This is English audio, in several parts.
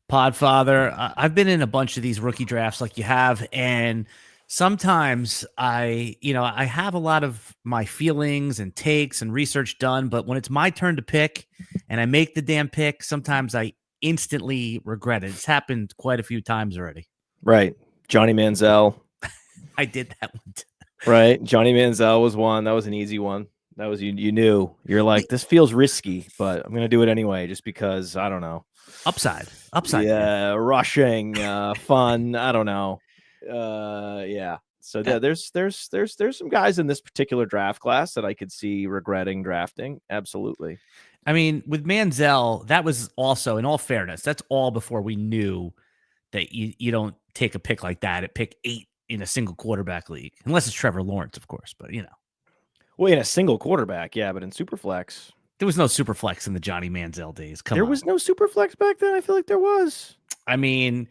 Podfather. I've been in a bunch of these rookie drafts like you have, and sometimes I have a lot of my feelings and takes and research done, but when it's my turn to pick and I make the damn pick, sometimes I instantly regret it. It's happened quite a few times already. Right. Johnny Manziel. I did that one. Right. Johnny Manziel was one. That was an easy one. That was you knew. You're like, this feels risky, but I'm going to do it anyway just because, I don't know. Upside. Yeah, rushing, fun. I don't know. Yeah. So there's some guys in this particular draft class that I could see regretting drafting. Absolutely. I mean, with Manziel, that was also, in all fairness, that's all before we knew that you don't take a pick like that at pick 8 in a single quarterback league, unless it's Trevor Lawrence, of course. But well, in a single quarterback, yeah, but in Superflex, there was no Superflex in the Johnny Manziel days. There was no Superflex back then. I feel like there was. I mean,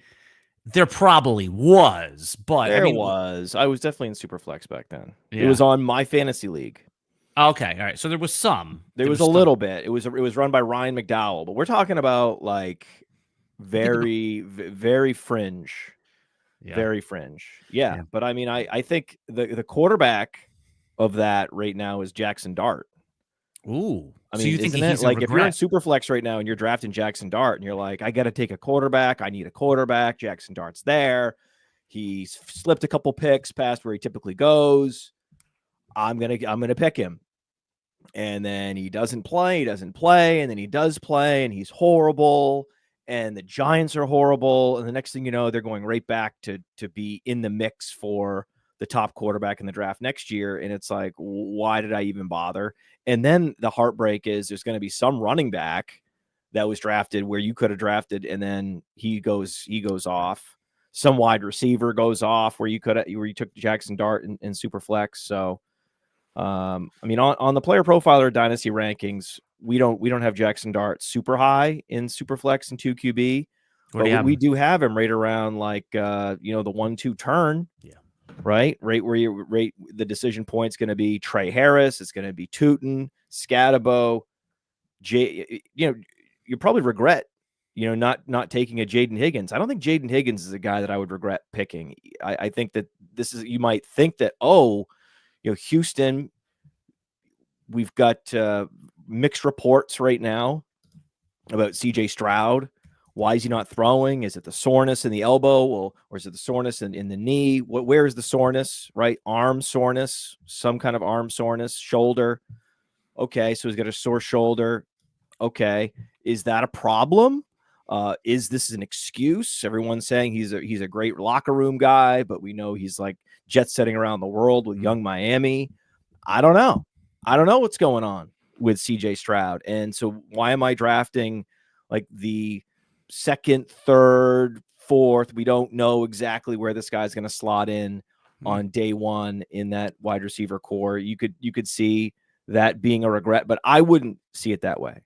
there probably was, but there was. I was definitely in Superflex back then. Yeah. It was on my fantasy league. Okay, all right. So there was some. There was a little bit. It was run by Ryan McDowell, but we're talking about like very very fringe. Yeah. Very fringe. Yeah. But I mean, I think the quarterback of that right now is Jaxon Dart. Ooh. I mean, so you think he's like if you're in Superflex right now and you're drafting Jaxon Dart and you're like, I got to take a quarterback. I need a quarterback. Jaxon Dart's there. He's slipped a couple picks past where he typically goes. I'm gonna pick him. And then he doesn't play, and then he does play, and he's horrible. And the Giants are horrible. And the next thing you know, they're going right back to be in the mix for the top quarterback in the draft next year. And it's like, why did I even bother? And then the heartbreak is there's going to be some running back that was drafted where you could have drafted, and then he goes off. Some wide receiver goes off where you took Jaxon Dart in Superflex. So, I mean, on the player profiler Dynasty rankings, we don't have Jaxon Dart super high in Superflex and 2QB, but we do have him right around like the 1-2 turn. Yeah. Right where you rate the decision point's going to be Trey Harris. It's going to be Toutin, Scataboo. You probably regret, not taking a Jaden Higgins. I don't think Jaden Higgins is a guy that I would regret picking. I think that you might think that, Houston, we've got mixed reports right now about CJ Stroud. Why is he not throwing? Is it the soreness in the elbow, or is it the soreness in the knee? Where is the soreness, right? Arm soreness, some kind of arm soreness, shoulder. Okay, so he's got a sore shoulder. Okay, is that a problem? Is this an excuse? Everyone's saying he's a great locker room guy, but we know he's like jet setting around the world with young Miami. I don't know. I don't know what's going on with CJ Stroud. And so why am I drafting like the second, third, fourth? We don't know exactly where this guy's going to slot in on day one in that wide receiver core. You could see that being a regret, but I wouldn't see it that way. Right.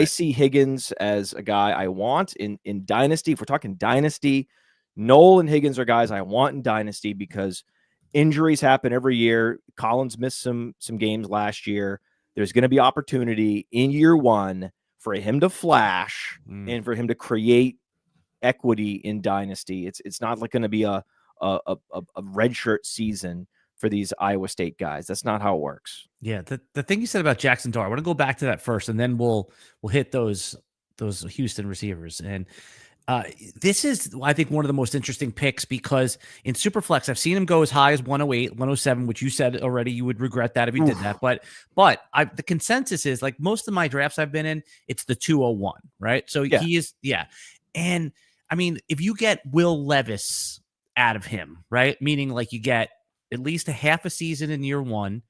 I see Higgins as a guy I want in Dynasty. If we're talking Dynasty, Noel and Higgins are guys I want in Dynasty because injuries happen every year. Collins missed some games last year. There's going to be opportunity in year one for him to flash and for him to create equity in Dynasty. It's not like going to be a redshirt season for these Iowa State guys. That's not how it works. Yeah, the thing you said about Jaxon Dart, I want to go back to that first, and then we'll hit those Houston receivers. And this is, I think, one of the most interesting picks because in Superflex, I've seen him go as high as 108, 107, which you said already you would regret that if you did that. But the consensus is, like most of my drafts I've been in, it's the 201, right? So he is, And I mean, if you get Will Levis out of him, right? Meaning like you get at least a half a season in year one,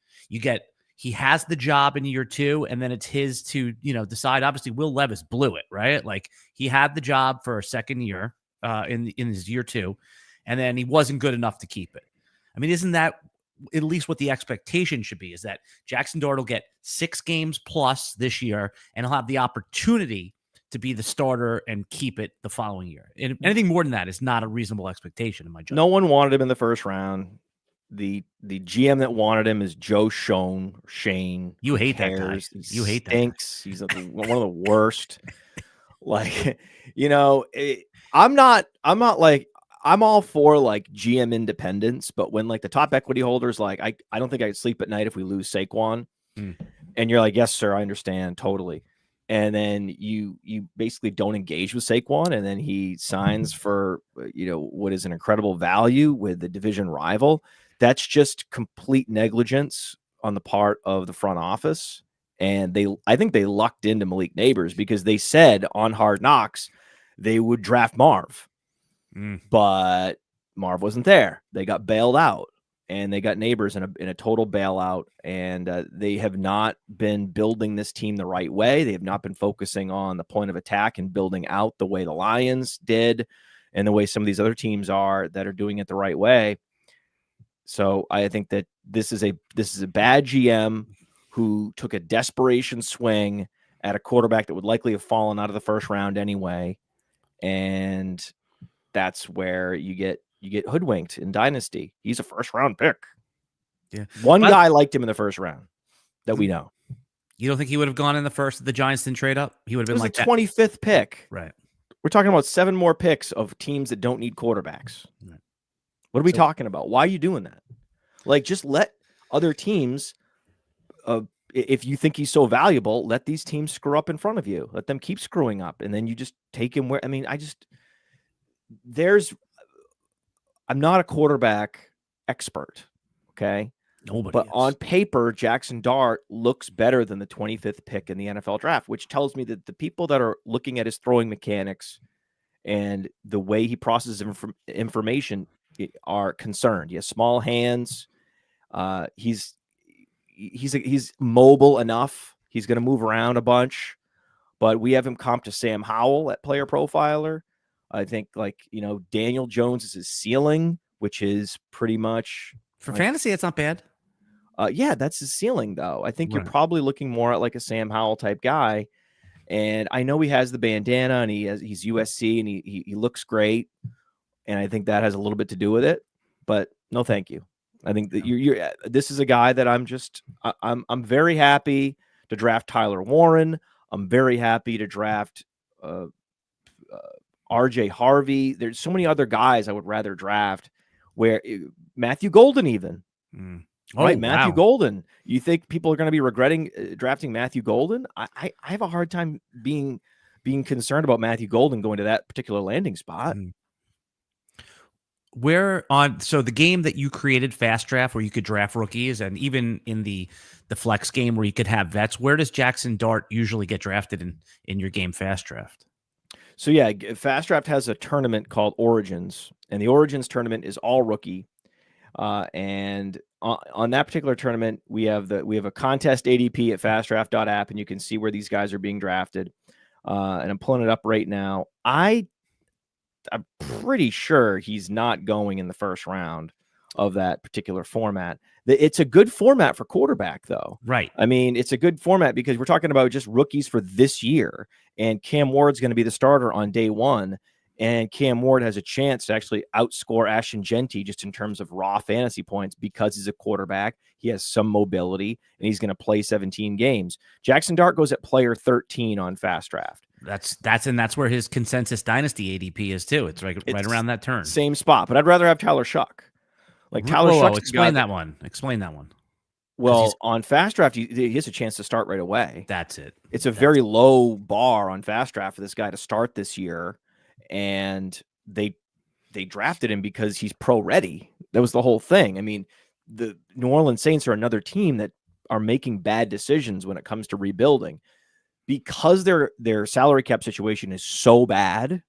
he has the job in year two, and then it's his to, decide. Obviously, Will Levis blew it, right? Like he had the job for a second year in his year two, and then he wasn't good enough to keep it. I mean, isn't that at least what the expectation should be? Is that Jaxon Dart will get 6 games plus this year, and he'll have the opportunity to be the starter and keep it the following year. And anything more than that is not a reasonable expectation in my judgment. No one wanted him in the first round. The GM that wanted him is Joe Shane. You hate that guy. You hate that. Stinks. He's one of the worst. Like, I'm all for like GM independence, but when like the top equity holders, like I don't think I'd sleep at night if we lose Saquon. And you're like, yes, sir, I understand totally. And then you basically don't engage with Saquon, and then he signs for what is an incredible value with the division rival. That's just complete negligence on the part of the front office. And I think they lucked into Malik Neighbors because they said on Hard Knocks they would draft Marv. But Marv wasn't there. They got bailed out, and they got Neighbors in a total bailout. And they have not been building this team the right way. They have not been focusing on the point of attack and building out the way the Lions did, and the way some of these other teams are that are doing it the right way. So I think that this is a bad GM who took a desperation swing at a quarterback that would likely have fallen out of the first round anyway. And that's where you get hoodwinked in Dynasty. He's a first round pick. Yeah. One guy liked him in the first round that we know. You don't think he would have gone in the first? The Giants didn't trade up? He would have been like the 25th pick. Right. We're talking about 7 more picks of teams that don't need quarterbacks. Right. What are we talking about? Why are you doing that? Like, just let other teams, if you think he's so valuable, let these teams screw up in front of you. Let them keep screwing up. And then you just take him where, I'm not a quarterback expert. Okay. Nobody is. On paper, Jaxon Dart looks better than the 25th pick in the NFL draft, which tells me that the people that are looking at his throwing mechanics and the way he processes information are concerned. He has small hands. He's mobile enough. He's going to move around a bunch, but we have him comped to Sam Howell at Player Profiler. I think Daniel Jones is his ceiling, which is pretty much for fantasy. It's not bad. Yeah, that's his ceiling though. I think you're probably looking more at like a Sam Howell type guy. And I know he has the bandana and he's USC and he looks great. And I think that has a little bit to do with it, but no, thank you. I think that this is a guy that I'm very happy to draft Tyler Warren. I'm very happy to draft RJ Harvey. There's so many other guys I would rather draft where Matthew Golden even. Matthew Golden. You think people are going to be regretting drafting Matthew Golden? I have a hard time being concerned about Matthew Golden going to that particular landing spot. So the game that you created, Fastdraft, where you could draft rookies, and even in the flex game where you could have vets, where does Jaxon Dart usually get drafted in your game, Fastdraft? So yeah, Fastdraft has a tournament called Origins, and the Origins tournament is all rookie. And on that particular tournament, we have a contest ADP at fastdraft.app, and you can see where these guys are being drafted. And I'm pulling it up right now. I'm pretty sure he's not going in the first round of that particular format. It's a good format for quarterback, though. Right. I mean, it's a good format because we're talking about just rookies for this year, and Cam Ward's going to be the starter on day one. And Cam Ward has a chance to actually outscore Ashton Genty just in terms of raw fantasy points because he's a quarterback. He has some mobility, and he's going to play 17 games. Jaxon Dart goes at player 13 on Fastdraft. That's where his consensus dynasty ADP is too. It's right around that turn. Same spot, but I'd rather have Tyler Shuck. Tyler Shuck. Explain that one. Explain that one. Well, on Fastdraft, he has a chance to start right away. That's it. It's a very low bar on Fastdraft for this guy to start this year. And they drafted him because he's pro ready. That was the whole thing. I mean, the New Orleans Saints are another team that are making bad decisions when it comes to rebuilding because their salary cap situation is so bad,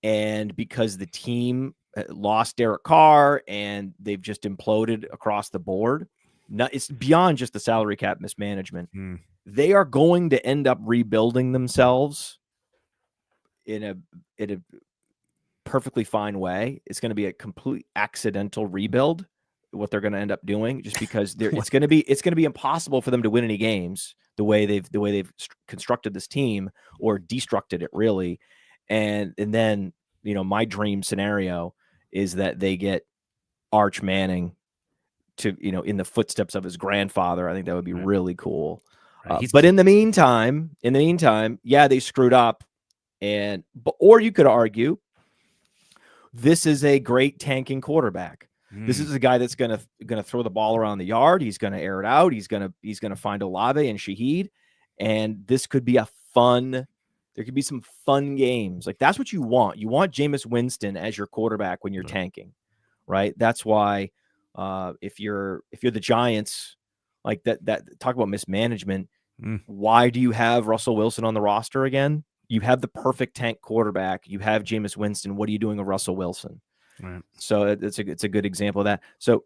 and because the team lost Derek Carr and they've just imploded across the board. It's beyond just the salary cap mismanagement. They are going to end up rebuilding themselves in a perfectly fine way. It's going to be a complete accidental rebuild, what they're going to end up doing, just because it's going to be impossible for them to win any games the way they've constructed this team or destructed it really. And then, my dream scenario is that they get Arch Manning to, in the footsteps of his grandfather. I think that would be really cool. But in the meantime, yeah, they screwed up. Or you could argue this is a great tanking quarterback. This is a guy that's gonna throw the ball around the yard. He's gonna air it out. He's gonna find Olave and Shaheed, and this could be a fun. There could be some fun games. Like that's what you want. You want Jameis Winston as your quarterback when you're tanking, right? That's why if you're the Giants, like that talk about mismanagement. Why do you have Russell Wilson on the roster again? You have the perfect tank quarterback. You have Jameis Winston. What are you doing with Russell Wilson? Right. So it's a good example of that. So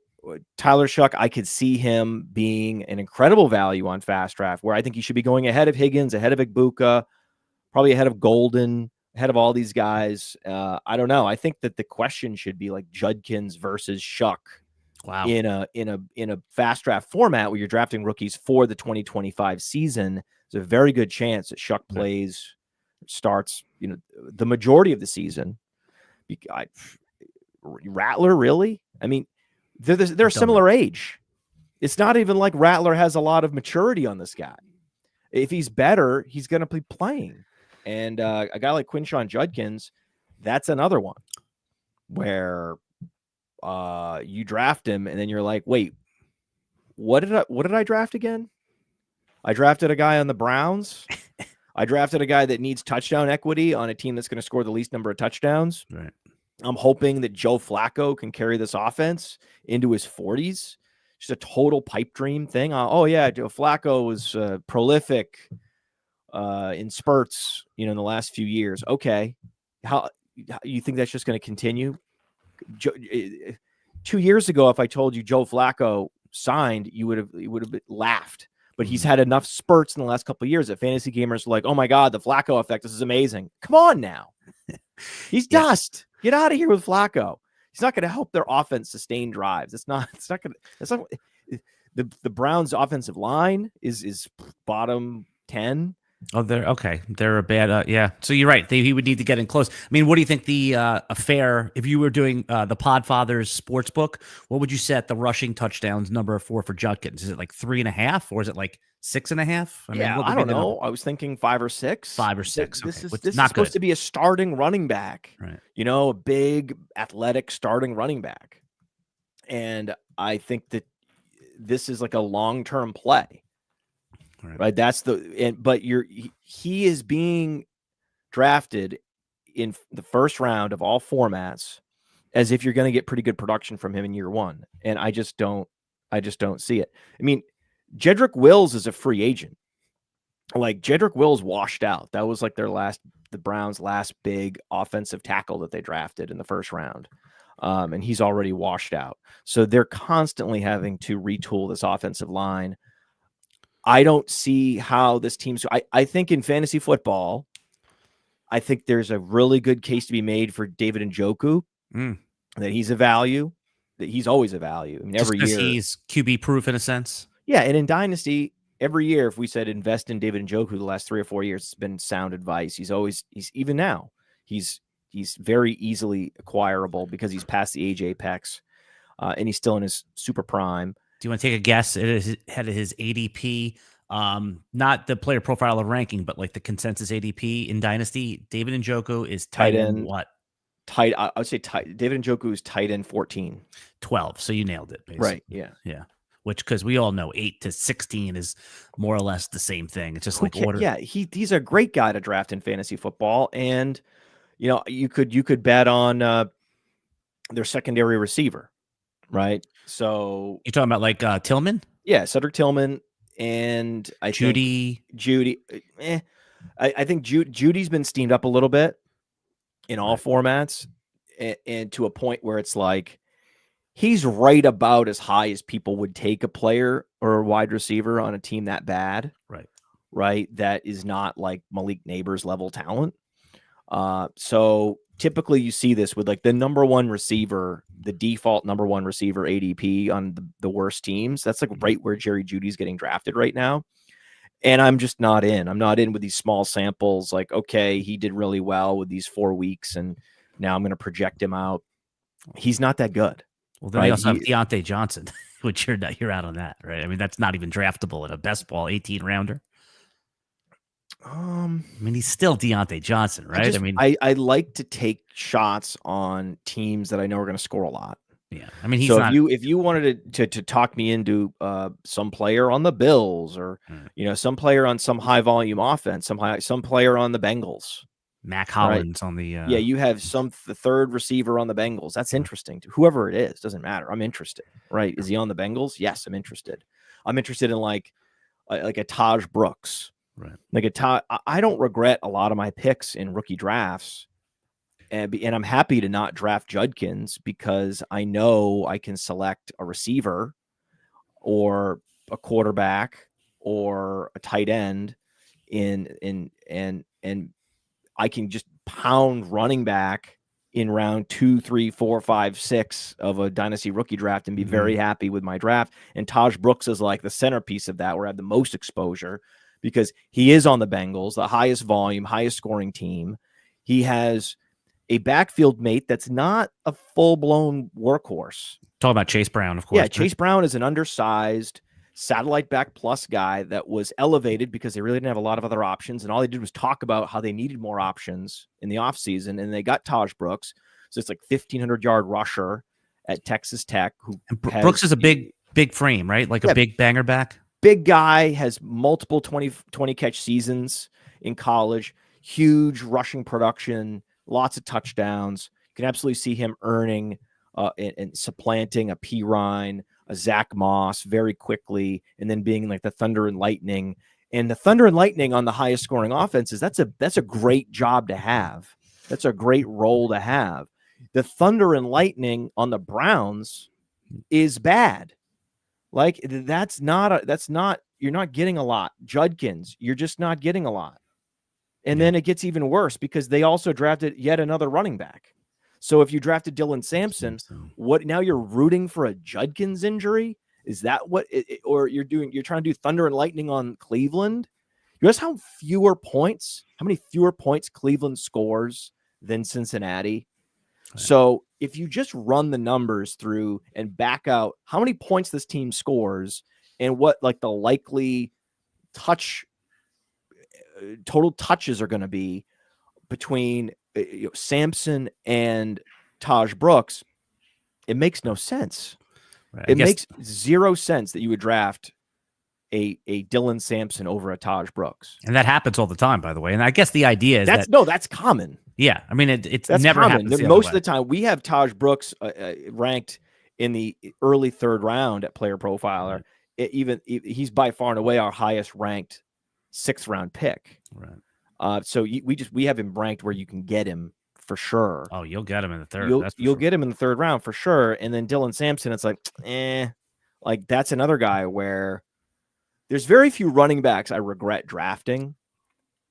Tyler Shuck, I could see him being an incredible value on Fastdraft, where I think he should be going ahead of Higgins, ahead of Igbuka, probably ahead of Golden, ahead of all these guys. I don't know. I think that the question should be like Judkins versus Shuck. Wow. In a Fastdraft format where you're drafting rookies for the 2025 season, there's a very good chance that Shuck starts, the majority of the season. Rattler, really? I mean, they're a similar age. It's not even like Rattler has a lot of maturity on this guy. If he's better, he's going to be playing. And a guy like Quinshon Judkins, that's another one where you draft him and then you're like, wait, what did I draft again? I drafted a guy on the Browns. I drafted a guy that needs touchdown equity on a team that's going to score the least number of touchdowns. Right. I'm hoping that Joe Flacco can carry this offense into his 40s. Just a total pipe dream thing. Oh yeah, Joe Flacco was prolific in spurts, in the last few years. Okay, how you think that's just going to continue? 2 years ago, if I told you Joe Flacco signed, you would have laughed. But he's had enough spurts in the last couple of years that fantasy gamers are like, oh my God, the Flacco effect. This is amazing. Come on now. He's dust. Get out of here with Flacco. He's not going to help their offense sustain drives. The Browns offensive line is bottom 10. Oh, they're a bad. Yeah. So you're right. He would need to get in close. I mean, what do you think if you were doing the Podfather's sports book, what would you set the rushing touchdowns number for Judkins? Is it like 3.5 or is it like 6.5? I don't know. I was thinking 5 or 6. 5 or 6. This okay. is supposed to be a starting running back, right? A big athletic starting running back. And I think that this is like a long-term play. Right. That's but he is being drafted in the first round of all formats as if you're going to get pretty good production from him in year one. And I just don't see it. I mean, Jedrick Wills is a free agent. Like Jedrick Wills washed out. That was like the Browns' last big offensive tackle that they drafted in the first round. And he's already washed out. So they're constantly having to retool this offensive line. I don't see how this team's. I think in fantasy football, I think there's a really good case to be made for David Njoku, that he's a value, that he's always a value. I mean, every year he's QB proof in a sense. Yeah, and in Dynasty, every year, if we said invest in David Njoku the last 3 or 4 years, it's been sound advice. He's even now, he's very easily acquirable because he's past the age apex, and he's still in his super prime. Do you want to take a guess at his ADP? Not the player profile of ranking, but like the consensus ADP in Dynasty. David Njoku is tight end what? I would say David Njoku is tight end 14. 12. So you nailed it. Basically. Right. Yeah. Yeah. Which, because we all know 8 to 16 is more or less the same thing. It's just like order. Yeah. He's a great guy to draft in fantasy football. And, you could bet on their secondary receiver. Right. So you're talking about like Tillman? Yeah, Cedric Tillman and Judy. I think Judy's been steamed up a little bit in all formats, and to a point where it's like he's right about as high as people would take a player or a wide receiver on a team that bad. Right. That is not like Malik Neighbors level talent. So typically you see this with like the number one receiver, the default number one receiver ADP on the worst teams. That's like right where Jerry Jeudy's getting drafted right now. And I'm just not in. I'm not in with these small samples. Like, okay, he did really well with these 4 weeks, and now I'm going to project him out. He's not that good. Well, then you also have Deontay Johnson, which you're out on that, right? I mean, that's not even draftable at a best ball 18 rounder. I mean, he's still Deontay Johnson, right? I like to take shots on teams that I know are going to score a lot. Yeah, I mean, he's so not. If you wanted to talk me into some player on the Bills, or some player on some high volume offense, some player on the Bengals, Mac Hollins on the yeah, you have the third receiver on the Bengals. That's interesting to whoever it is. Doesn't matter. I'm interested. Right? Is he on the Bengals? Yes, I'm interested. I'm interested in like a Taj Brooks. Right. Like I don't regret a lot of my picks in rookie drafts. And I'm happy to not draft Judkins because I know I can select a receiver or a quarterback or a tight end and I can just pound running back in round 2, 3, 4, 5, 6 of a dynasty rookie draft and be very happy with my draft. And Taj Brooks is like the centerpiece of that, where I have the most exposure because he is on the Bengals, the highest volume, highest scoring team. He has a backfield mate that's not a full-blown workhorse. Talking about Chase Brown, of course. Yeah, Chase Brown is an undersized satellite back plus guy that was elevated because they really didn't have a lot of other options, and all they did was talk about how they needed more options in the offseason, and they got Taj Brooks. So it's like 1,500-yard rusher at Texas Tech. Brooks is a big frame, right? Like a big banger back. Big guy, has multiple 20 catch seasons in college, huge rushing production, lots of touchdowns. You can absolutely see him earning and supplanting a P. Ryan, a Zach Moss very quickly, and then being like the Thunder and Lightning. And the Thunder and Lightning on the highest scoring offenses, that's a great job to have. That's a great role to have. The Thunder and Lightning on the Browns is bad. Like that's not you're not getting a lot. Judkins, you're just not getting a lot. And then it gets even worse because they also drafted yet another running back. So if you drafted Dylan Sampson, what now you're rooting for a Judkins injury? Is that what or you're trying to do Thunder and Lightning on Cleveland? You notice how many fewer points Cleveland scores than Cincinnati? Right. So if you just run the numbers through and back out how many points this team scores and what like the likely total touches are going to be between Sampson and Taj Brooks, it makes no sense. Right. It makes zero sense that you would draft a Dylan Sampson over a Taj Brooks. And that happens all the time, by the way. And I guess the idea is that's common. Yeah. I mean, it's never common. Happens most of the time we have Taj Brooks ranked in the early third round at Player Profiler. Right. He's by far and away our highest ranked 6th round pick. Right. So we have him ranked where you can get him for sure. Oh, you'll get him in the third. You'll get him in the 3rd round for sure. And then Dylan Sampson, it's like, like that's another guy where there's very few running backs I regret drafting.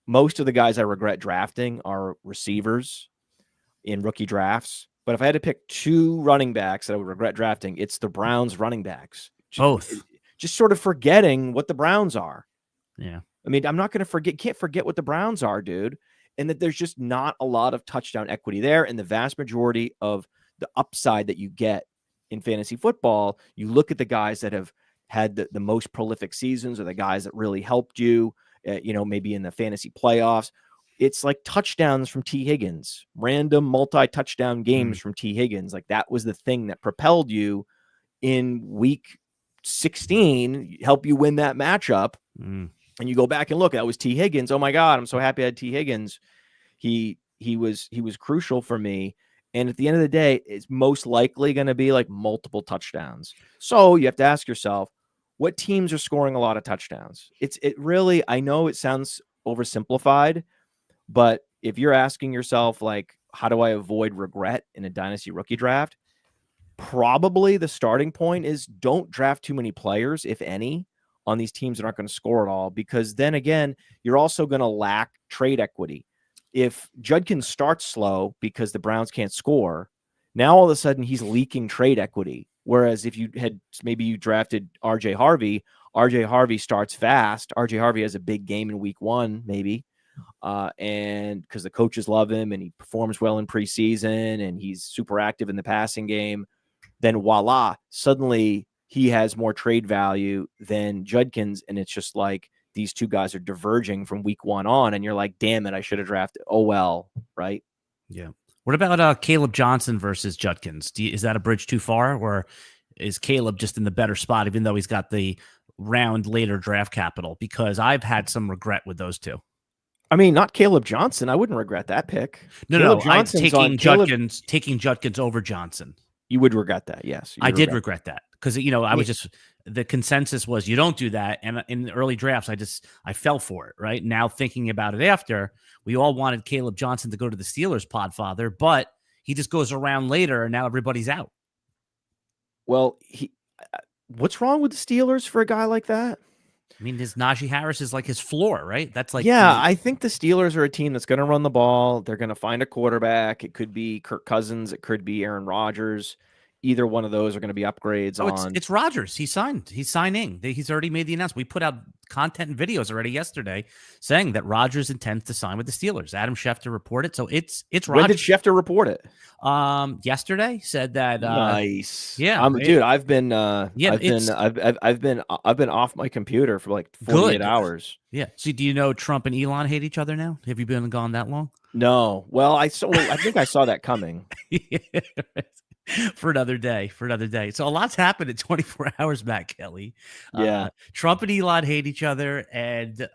Most of the guys I regret drafting are receivers in rookie drafts. But if I had to pick 2 running backs that I would regret drafting, it's the Browns running backs. Just sort of forgetting what the Browns are. Yeah. I mean, I'm not going to can't forget what the Browns are, dude. And that there's just not a lot of touchdown equity there. And the vast majority of the upside that you get in fantasy football, you look at the guys that have had the most prolific seasons or the guys that really helped you, maybe in the fantasy playoffs. It's like touchdowns from T. Higgins, random multi-touchdown games from T. Higgins. Like that was the thing that propelled you in week 16, help you win that matchup. And you go back and look, that was T. Higgins. Oh my God, I'm so happy I had T. Higgins. He was crucial for me. And at the end of the day, it's most likely going to be like multiple touchdowns. So you have to ask yourself, what teams are scoring a lot of touchdowns? It really, I know it sounds oversimplified, but if you're asking yourself, like, how do I avoid regret in a dynasty rookie draft? Probably the starting point is don't draft too many players, if any, on these teams that aren't going to score at all, because then again, you're also going to lack trade equity. If Judkins starts slow because the Browns can't score, now all of a sudden he's leaking trade equity. Whereas if you drafted RJ Harvey starts fast. RJ Harvey has a big game in week 1, maybe. And because the coaches love him and he performs well in preseason and he's super active in the passing game, then voila, suddenly he has more trade value than Judkins. And it's just like these two guys are diverging from week 1 on, and you're like, damn it, I should have drafted. Oh, well, right? Yeah. What about Caleb Johnson versus Judkins? Is that a bridge too far, or is Caleb just in the better spot, even though he's got the round later draft capital? Because I've had some regret with those two. I mean, not Caleb Johnson. I wouldn't regret that pick. No, I'm Johnson's taking Caleb, taking Judkins over Johnson. You would regret that, yes. I did regret that because I was just the consensus was you don't do that, and in the early drafts, I fell for it. Right now, thinking about it after, we all wanted Caleb Johnson to go to the Steelers, Podfather, but he just goes around later, and now everybody's out. Well, what's wrong with the Steelers for a guy like that? I mean, his Najee Harris is like his floor, right? That's like, I think the Steelers are a team that's going to run the ball. They're going to find a quarterback. It could be Kirk Cousins. It could be Aaron Rodgers. Either one of those are going to be upgrades on. It's Rodgers. He's signed. He's signing. He's already made the announcement. We put out content and videos already yesterday saying that Rodgers intends to sign with the Steelers. Adam Schefter reported. So it's Rodgers. When did Schefter report it? Yesterday said that. Nice. Yeah, dude. I've been I've been off my computer for like 48 hours. Yeah. So do you know Trump and Elon hate each other now? Have you been gone that long? No. Well, I think I saw that coming. For another day. So a lot's happened in 24 hours, Matt Kelley. Yeah. Trump and Elon hate each other, and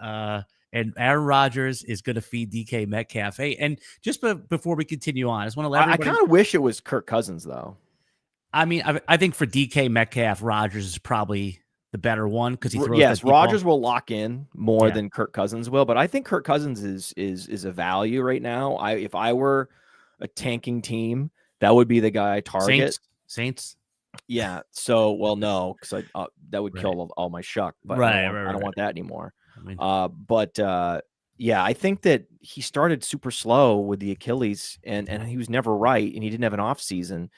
Aaron Rodgers is going to feed DK Metcalf. Hey, and just before we continue on, I just want to let everybody. I kind of wish it was Kirk Cousins, though. I mean, I think for DK Metcalf, Rodgers is probably the better one because he throws. Yes, Rodgers will lock in more than Kirk Cousins will, but I think Kirk Cousins is a value right now. If I were a tanking team, that would be the guy I target. Saints. Yeah. So, well, no, because that would kill all my shuck. But I don't want that anymore. I mean, I think that he started super slow with the Achilles, and he was never right, and he didn't have an off season.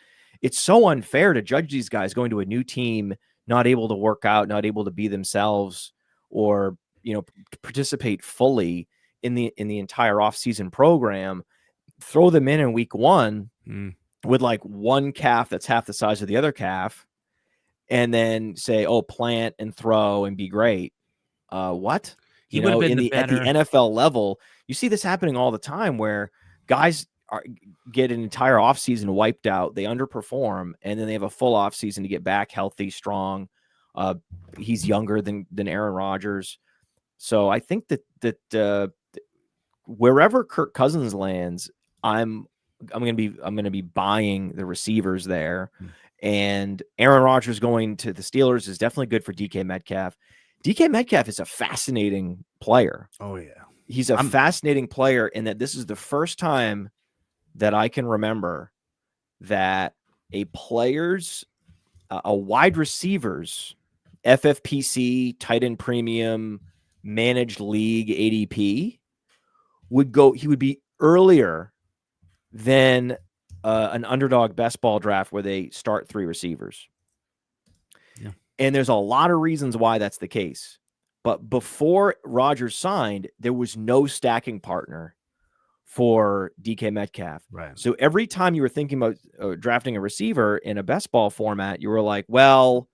It's so unfair to judge these guys going to a new team, not able to work out, not able to be themselves, or participate fully in the entire off season program. Throw them in week 1. With like one calf that's half the size of the other calf, and then say, "Oh, plant and throw and be great." What? He would have been at the NFL level, you see this happening all the time, where guys get an entire offseason wiped out, they underperform, and then they have a full offseason to get back healthy, strong. He's younger than Aaron Rodgers, so I think that wherever Kirk Cousins lands, I'm going to be buying the receivers there. And Aaron Rodgers going to the Steelers is definitely good for DK Metcalf. DK Metcalf is a fascinating player. Oh yeah. He's a fascinating player in that this is the first time that I can remember that a wide receiver's FFPC, tight end premium, managed league ADP he would be earlier than an underdog best ball draft where they start 3 receivers. Yeah. And there's a lot of reasons why that's the case. But before Rodgers signed, there was no stacking partner for DK Metcalf. Right. So every time you were thinking about drafting a receiver in a best ball format, you were like, well,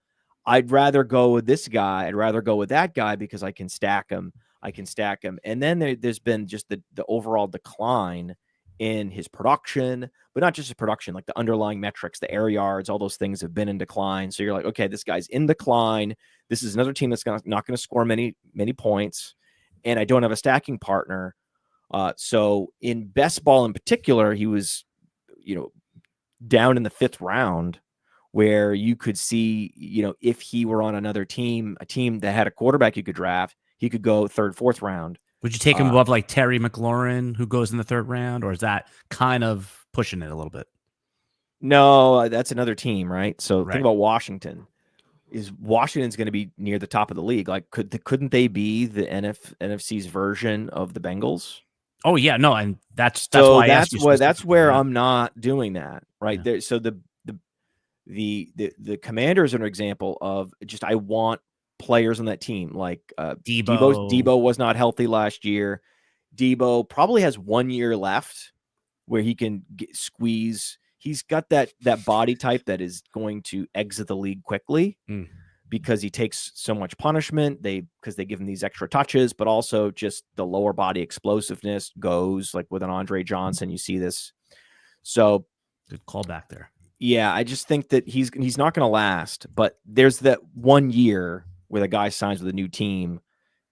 I'd rather go with this guy. I'd rather go with that guy because I can stack him. And then there's been just the overall decline in his production, but not just his production, like the underlying metrics, the air yards, all those things have been in decline. So you're like, okay, this guy's in decline. This is another team that's not going to score many points, and I don't have a stacking partner. So in best ball in particular, he was, down in the 5th round, where you could see, if he were on another team, a team that had a quarterback you could draft, he could go 3rd, 4th round. Would you take him above like Terry McLaurin, who goes in the 3rd round, or is that kind of pushing it a little bit? No, that's another team, right? So think about Washington. Washington's going to be near the top of the league? Like, couldn't they be the NFC's version of the Bengals? Oh yeah, no, and that's why that's where I'm not doing that, right? Yeah. There, so the Commanders are an example of just I want players on that team, like Debo was not healthy last year. Debo probably has 1 year left where he can squeeze. He's got that body type that is going to exit the league quickly. because he takes so much punishment. Because they give him these extra touches, but also just the lower body explosiveness goes like with an Andre Johnson. You see this. So good call back there. Yeah, I just think that he's not going to last. But there's that 1 year where the guy signs with a new team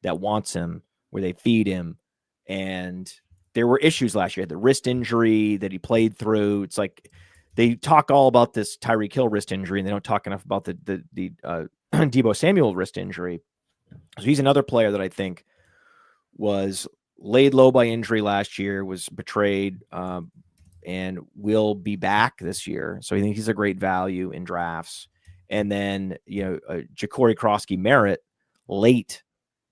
that wants him, where they feed him, and there were issues last year. The wrist injury that he played through. It's like they talk all about this Tyreek Hill wrist injury, and they don't talk enough about the Deebo Samuel wrist injury. So he's another player that I think was laid low by injury last year, was betrayed, and will be back this year. So I think he's a great value in drafts. And then, Ja'Cory Krosky-Merritt late,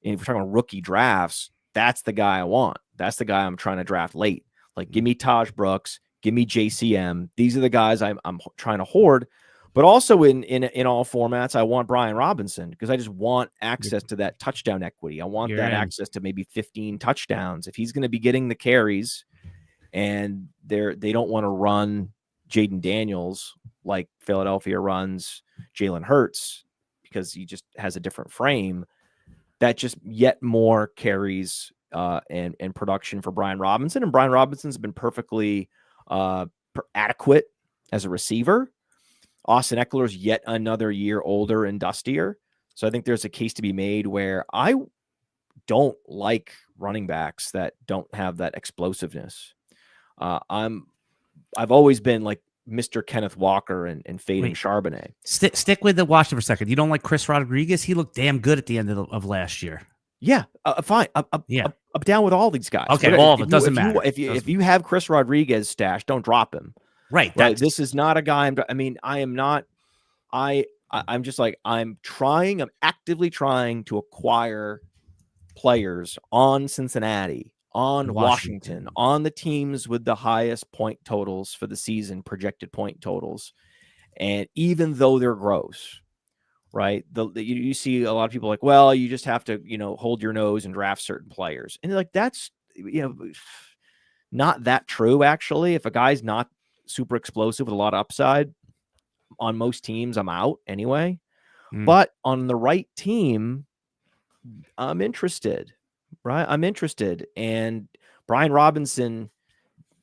and if we're talking rookie drafts, that's the guy I want. That's the guy I'm trying to draft late. Like, give me Taj Brooks, give me JCM. These are the guys I'm trying to hoard. But also in all formats, I want Brian Robinson, because I just want access to that touchdown equity. I want access to maybe 15 touchdowns. If he's going to be getting the carries, and they don't want to run Jaden Daniels like Philadelphia runs Jalen Hurts, because he just has a different frame, that just yet more carries and production for Brian Robinson. And Brian Robinson's been perfectly adequate as a receiver. Austin Eckler's yet another year older and dustier. So I think there's a case to be made where I don't like running backs that don't have that explosiveness. I've always been like Mr. Kenneth Walker and fading Charbonnet. Stick with the Washington for a second. You don't like Chris Rodriguez? He looked damn good at the end of last year. Yeah, fine. I'm down with all these guys. Okay, all of it doesn't matter. If you have Chris Rodriguez stash, don't drop him. Right. This is not a guy. I'm just like, I'm actively trying to acquire players on Cincinnati, on Washington, on the teams with the highest point totals for the season, projected point totals. And even though they're gross, right? You see a lot of people like, well, you just have to, hold your nose and draft certain players. And like, that's, not that true, actually. If a guy's not super explosive with a lot of upside on most teams, I'm out anyway. But on the right team, I'm interested, right? I'm interested. And Brian Robinson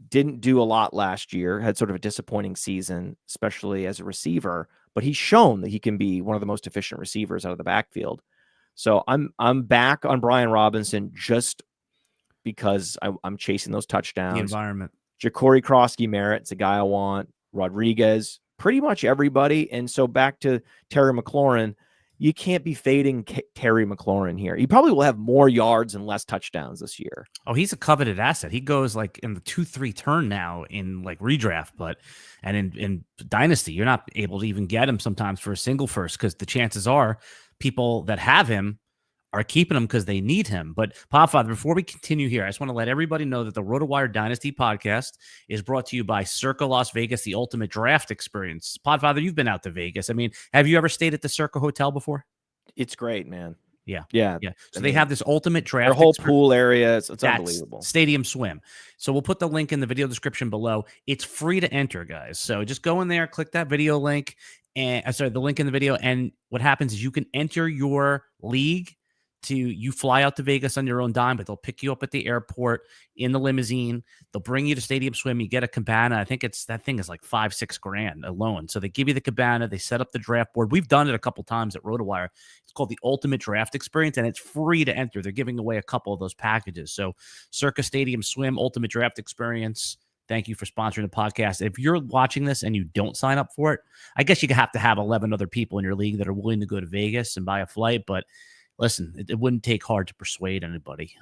didn't do a lot last year, had sort of a disappointing season, especially as a receiver, but he's shown that he can be one of the most efficient receivers out of the backfield. So I'm back on Brian Robinson just because I'm chasing those touchdowns. The environment. Ja'Cory Krosky-Merritt's a guy I want. Rodriguez, pretty much everybody. And so back to Terry McLaurin, you can't be fading Terry McLaurin here. He probably will have more yards and less touchdowns this year. Oh, he's a coveted asset. He goes like in the 2-3 turn now in like redraft, and in Dynasty, you're not able to even get him sometimes for a single first, because the chances are people that have him are keeping him because they need him. But Podfather, before we continue here, I just want to let everybody know that the RotoWire Dynasty podcast is brought to you by Circa Las Vegas, the ultimate draft experience. Podfather, you've been out to Vegas. I mean, have you ever stayed at the Circa Hotel before? It's great, man. Yeah. So they have this ultimate draft. Their whole pool area. It's unbelievable. Stadium swim. So we'll put the link in the video description below. It's free to enter, guys. So just go in there, click that video link, and the link in the video. And what happens is you can enter your league. You fly out to Vegas on your own dime, but they'll pick you up at the airport in the limousine. They'll bring you to Stadium Swim. You get a cabana. I think that thing is like $5-6 alone. So they give you the cabana. They set up the draft board. We've done it a couple times at RotoWire. It's called the Ultimate Draft Experience, and it's free to enter. They're giving away a couple of those packages. So Circa Stadium Swim, Ultimate Draft Experience. Thank you for sponsoring the podcast. If you're watching this and you don't sign up for it, I guess you have to have 11 other people in your league that are willing to go to Vegas and buy a flight, but listen, it wouldn't take hard to persuade anybody.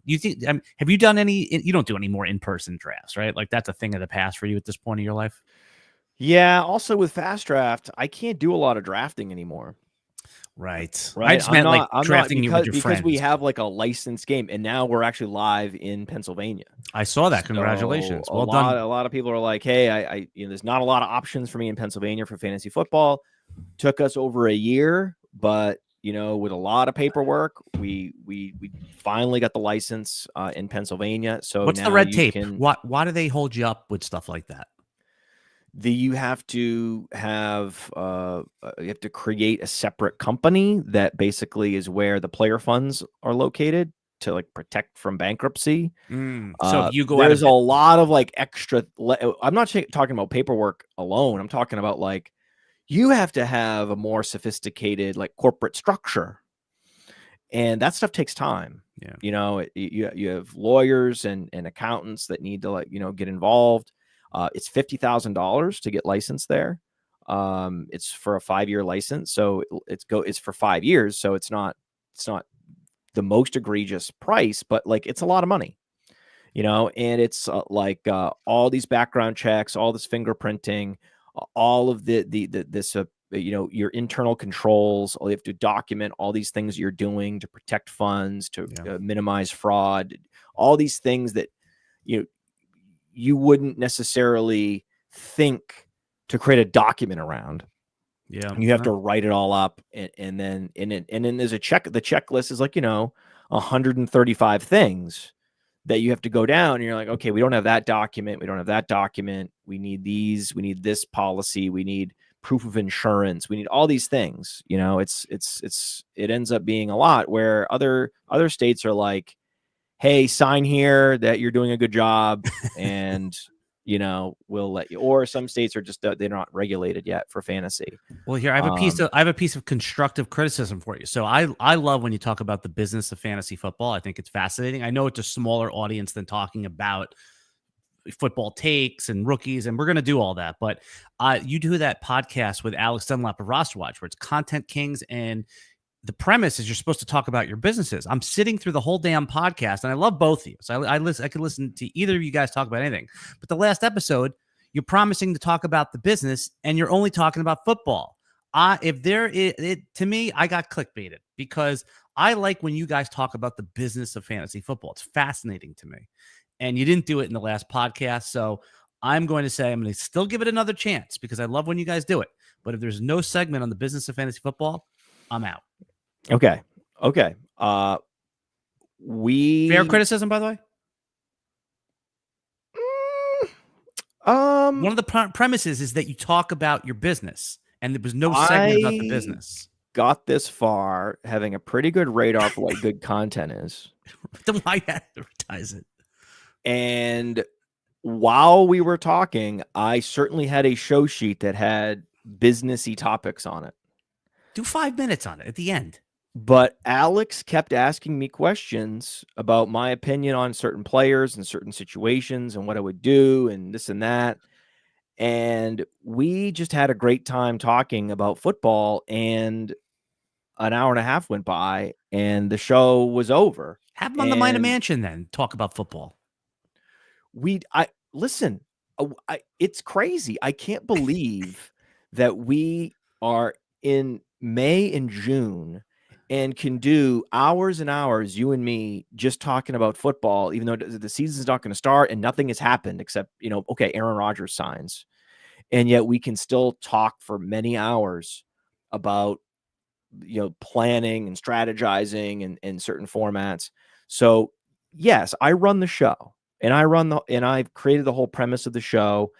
You think? Have you done any? You don't do any more in-person drafts, right? Like that's a thing of the past for you at this point in your life. Yeah. Also with Fastdraft, I can't do a lot of drafting anymore. Right. I just meant drafting you with your friends, because we have like a licensed game, and now we're actually live in Pennsylvania. I saw that. Congratulations. Well done. A lot of people are like, "Hey, there's not a lot of options for me in Pennsylvania for fantasy football." Took us over a year, but with a lot of paperwork, we finally got the license in Pennsylvania. So what's the red tape? Why do they hold you up with stuff like that? You have to have create a separate company that basically is where the player funds are located to like protect from bankruptcy. So if you go there's out a lot of like extra. I'm not talking about paperwork alone. I'm talking about like you have to have a more sophisticated like corporate structure, and that stuff takes time. Yeah. You know, you have lawyers and accountants that need to like, you know, get involved. It's $50,000 to get licensed there. It's for a 5-year license, so it's for 5 years, so it's not the most egregious price, but like it's a lot of money, you know. And it's all these background checks, all this fingerprinting, all of this you know, your internal controls. You have to document all these things you're doing to protect funds, to minimize fraud, all these things that you wouldn't necessarily think to create a document around. Yeah. You have to write it all up, and then there's a the checklist is like, you know, 135 things that you have to go down, and you're like, okay, we don't have that document, we need these, we need this policy, we need proof of insurance, we need all these things. You know, it ends up being a lot, where other states are like, hey, sign here that you're doing a good job, and you know, we'll let you. Or some states are just they're not regulated yet for fantasy. Well, here I have a piece of constructive criticism for you. So I love when you talk about the business of fantasy football. I think it's fascinating. I know it's a smaller audience than talking about football takes and rookies, and we're going to do all that. But you do that podcast with Alex Dunlap of Roster Watch, where it's Content Kings, and the premise is you're supposed to talk about your businesses. I'm sitting through the whole damn podcast, and I love both of you. So I could listen to either of you guys talk about anything. But the last episode, you're promising to talk about the business, and you're only talking about football. To me, I got clickbaited, because I like when you guys talk about the business of fantasy football. It's fascinating to me. And you didn't do it in the last podcast. So I'm going to say I'm going to still give it another chance, because I love when you guys do it. But if there's no segment on the business of fantasy football, I'm out. Okay. Fair criticism, by the way. One of the premises is that you talk about your business, and there was no segment about the business. Got this far having a pretty good radar for what good content is. Then why advertise it? And while we were talking, I certainly had a show sheet that had businessy topics on it. Do 5 minutes on it at the end. But Alex kept asking me questions about my opinion on certain players and certain situations and what I would do and this and that. And we just had a great time talking about football, and an hour and a half went by and the show was over. Have him on the Minor Mansion then. Talk about football. Listen, it's crazy. I can't believe that we are in May and June and can do hours and hours, you and me, just talking about football, even though the season's not going to start and nothing has happened except, you know, okay, Aaron Rodgers signs. And yet we can still talk for many hours about, you know, planning and strategizing and certain formats. So yes, I run the show, and I've created the whole premise of the show.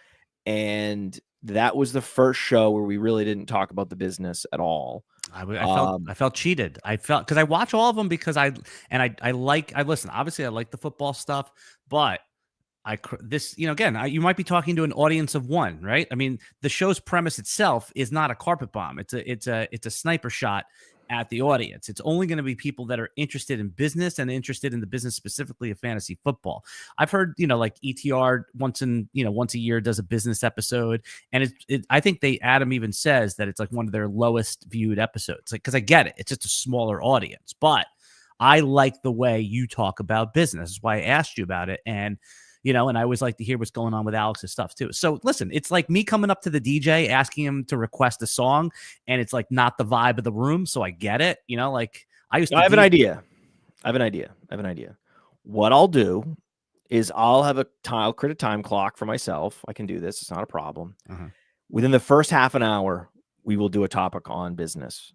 And that was the first show where we really didn't talk about the business at all. I felt cheated. I felt, because I watch all of them, because I listen. Obviously, I like the football stuff, but you might be talking to an audience of one, right? I mean, the show's premise itself is not a carpet bomb. It's a sniper shot at the audience. It's only going to be people that are interested in business and interested in the business specifically of fantasy football. I've heard, you know, like ETR once a year does a business episode, and I think Adam even says that it's like one of their lowest viewed episodes. Like, because I get it, it's just a smaller audience, but I like the way you talk about business. That's why I asked you about it. And you know, and I always like to hear what's going on with Alex's stuff too. So listen, it's like me coming up to the DJ, asking him to request a song, and it's like not the vibe of the room. So I get it. You know, like I have an idea. What I'll do is I'll create a time clock for myself. I can do this. It's not a problem. Within the first half an hour, we will do a topic on business.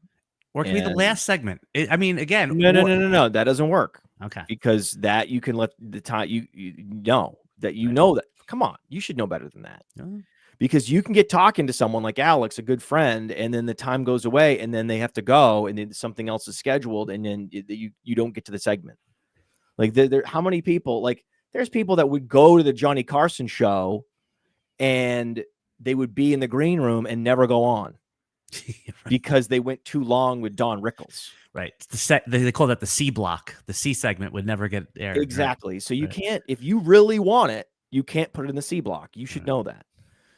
Or it can be the last segment. Again, no, that doesn't work. Okay, because that you can let the time you know that. Come on, you should know better than that. because you can get talking to someone like Alex, a good friend, and then the time goes away, and then they have to go, and then something else is scheduled, and then you don't get to the segment. Like how many people, like there's people that would go to the Johnny Carson show and they would be in the green room and never go on because they went too long with Don Rickles. Right. They call that the C block. The C segment would never get aired. Exactly. Right? So you can't, if you really want it, you can't put it in the C block. You should know that.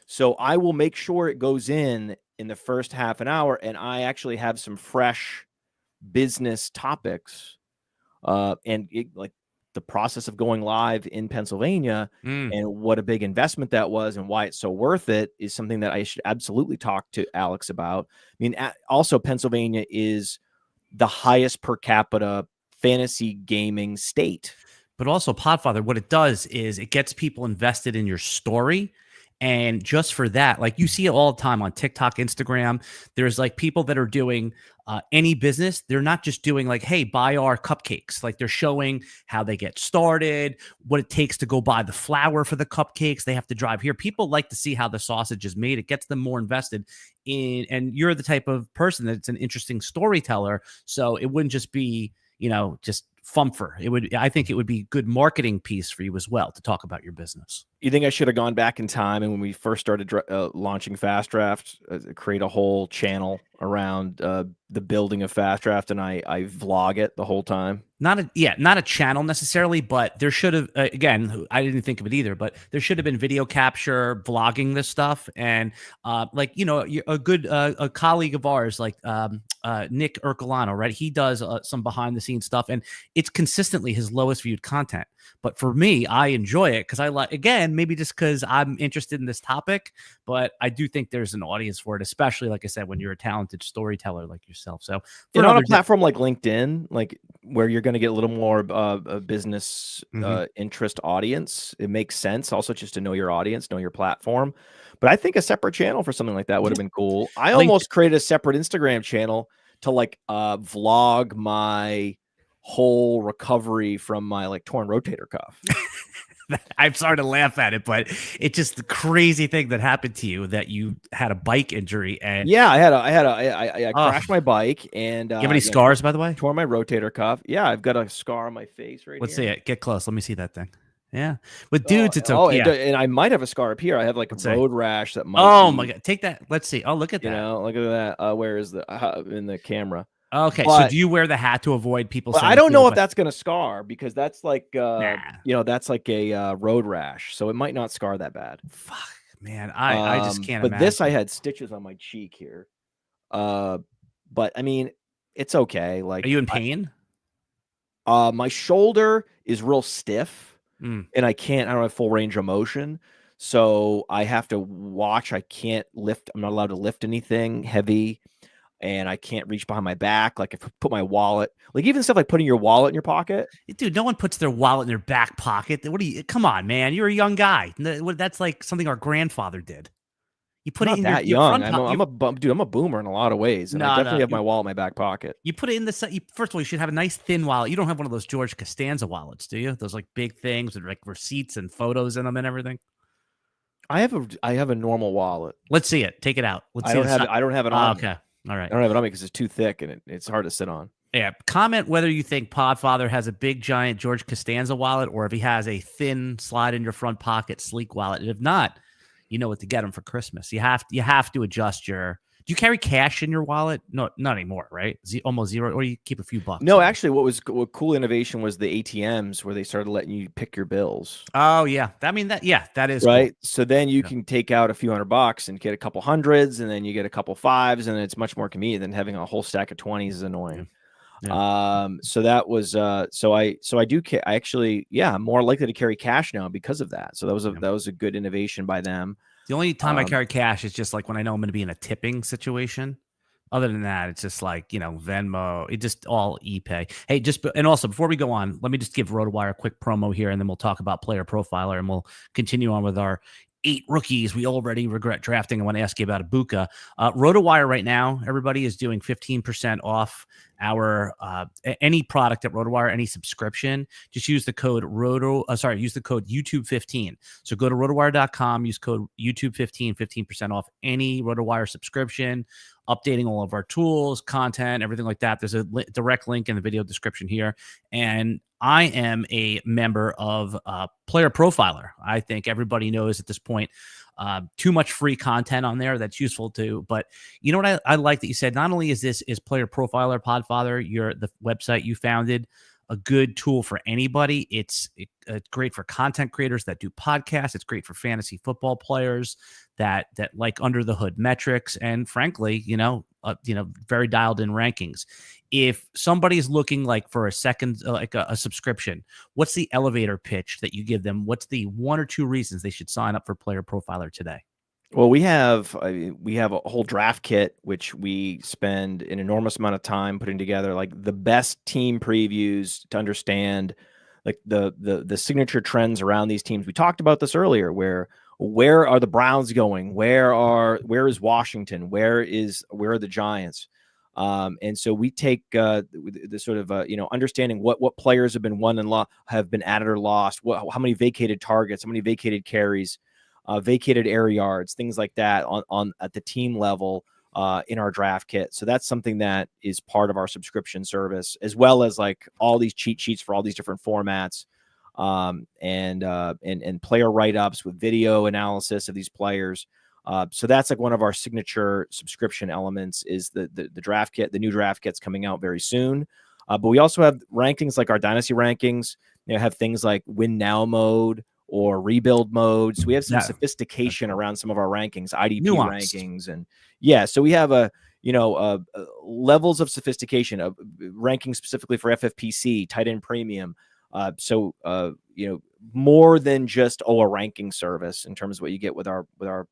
So I will make sure it goes in the first half an hour, and I actually have some fresh business topics, and like the process of going live in Pennsylvania and what a big investment that was and why it's so worth it is something that I should absolutely talk to Alex about. I mean, also Pennsylvania is the highest per capita fantasy gaming state. But also, Podfather, what it does is it gets people invested in your story. And just for that, like you see it all the time on TikTok, Instagram, there's like people that are doing any business. They're not just doing like, hey, buy our cupcakes. Like they're showing how they get started, what it takes to go buy the flour for the cupcakes. They have to drive here. People like to see how the sausage is made. It gets them more invested in, and you're the type of person that's an interesting storyteller. So it wouldn't just be, just fumfer. I think it would be a good marketing piece for you as well to talk about your business. You think I should have gone back in time and when we first started launching Fastdraft, create a whole channel around the building of Fastdraft, and I vlog it the whole time? Not a channel necessarily, but there should have, again, I didn't think of it either, but there should have been video capture, vlogging this stuff. And a colleague of ours, like Nick Ercolano, right? He does some behind the scenes stuff, and it's consistently his lowest viewed content. But for me, I enjoy it because I like, again, maybe just because I'm interested in this topic, but I do think there's an audience for it, especially, like I said, when you're a talented storyteller like yourself. So on a platform like LinkedIn, like where you're going to get a little more a business interest audience, it makes sense also just to know your audience, know your platform. But I think a separate channel for something like that would have been cool. I almost created a separate Instagram channel to like vlog my whole recovery from my like torn rotator cuff. I'm sorry to laugh at it, but it's just the crazy thing that happened to you that you had a bike injury. And yeah, I crashed my bike, and you have any scars, by the way? Tore my rotator cuff. Yeah, I've got a scar on my face right Let's here. see it. Get close. Let me see that thing. Yeah, with dudes, it's okay. And I might have a scar up here. I have like a road rash that might. Oh my god! Take that. Let's see. Oh, look at that. Look at that. Where is the in the camera? Okay, so do you wear the hat to avoid people? I don't know if that's going to scar because that's like, that's like a road rash, so it might not scar that bad. Fuck, man, I just can't. But this, I had stitches on my cheek here. But I mean, it's okay. Like, are you in pain? My shoulder is real stiff, and I don't have full range of motion, so I have to watch. I can't lift. I'm not allowed to lift anything heavy. And I can't reach behind my back. Like if I put my wallet, like even stuff like putting your wallet in your pocket. Dude, no one puts their wallet in their back pocket. Come on, man. You're a young guy. That's like something our grandfather did. You put it in that your young. Front I'm a boomer in a lot of ways. And I definitely have my wallet in my back pocket. You put it in first of all, you should have a nice thin wallet. You don't have one of those George Costanza wallets, do you? Those like big things with like receipts and photos in them and everything. I have a normal wallet. Let's see it. Take it out. I don't have it on. Okay. All right. I don't have it on me because it's too thick and it's hard to sit on. Yeah. Comment whether you think Podfather has a big, giant George Costanza wallet or if he has a thin, slide in your front pocket, sleek wallet. And if not, you know what to get him for Christmas. You have to adjust your. Do you carry cash in your wallet? No, not anymore, right? Almost zero, or you keep a few bucks? No, actually, what cool innovation was the ATMs where they started letting you pick your bills. Oh yeah, that is right. Cool. So then you can take out a few $100 and get a couple hundreds, and then you get a couple fives, and it's much more convenient than having a whole stack of 20s is annoying. Yeah. So that was I'm more likely to carry cash now because of that. So that was a good innovation by them. The only time I carry cash is just like when I know I'm going to be in a tipping situation. Other than that, it's just like, Venmo, it just all ePay. Hey, and also before we go on, let me just give RotoWire a quick promo here and then we'll talk about Player Profiler and we'll continue on with our 8 rookies we already regret drafting. I want to ask you about Igbuka. RotoWire right now, everybody is doing 15% off our any product at RotoWire, any subscription. Just use the code use the code YouTube15. So go to rotowire.com, use code YouTube15, 15% off any RotoWire subscription, updating all of our tools, content, everything like that. There's a direct link in the video description here. And I am a member of Player Profiler. I think everybody knows at this point too much free content on there that's useful too. But you know what I like that you said? Not only is Player Profiler, Podfather, the website you founded, a good tool for anybody. It's great for content creators that do podcasts. It's great for fantasy football players that like under the hood metrics, and frankly, very dialed in rankings. If somebody's looking like for a second, like a subscription, what's the elevator pitch that you give them? What's the 1 or 2 reasons they should sign up for Player Profiler today? Well, we have a whole draft kit, which we spend an enormous amount of time putting together, like the best team previews to understand like the signature trends around these teams. We talked about this earlier, where are the Browns going? Where is Washington? Where are the Giants? And so we take the sort of understanding what players have been won and have been added or lost, how many vacated targets, how many vacated carries, vacated air yards, things like that on at the team level in our draft kit. So that's something that is part of our subscription service, as well as like all these cheat sheets for all these different formats, and player write-ups with video analysis of these players. So that's like one of our signature subscription elements is the draft kit. The new draft kit's coming out very soon. But we also have rankings like our Dynasty rankings. Have things like win now mode or rebuild mode. So we have some sophistication around some of our rankings, IDP rankings. And so we have levels of sophistication of ranking specifically for FFPC, tight end premium. More than just a ranking service in terms of what you get with our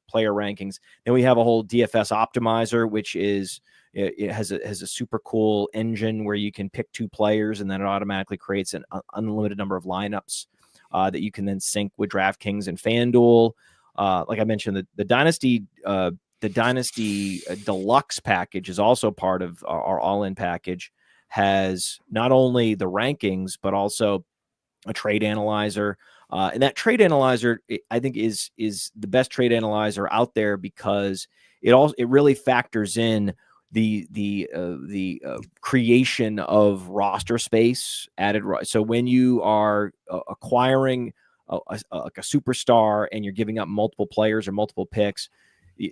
player rankings. Then we have a whole DFS optimizer, which it has a super cool engine where you can pick 2 players and then it automatically creates an unlimited number of lineups that you can then sync with DraftKings and FanDuel. Like I mentioned, the Dynasty Deluxe package is also part of our all-in package. Has not only the rankings but also a trade analyzer, and that trade analyzer I think is the best trade analyzer out there because it really factors in the creation of roster space added. So when you are acquiring like a superstar and you're giving up multiple players or multiple picks,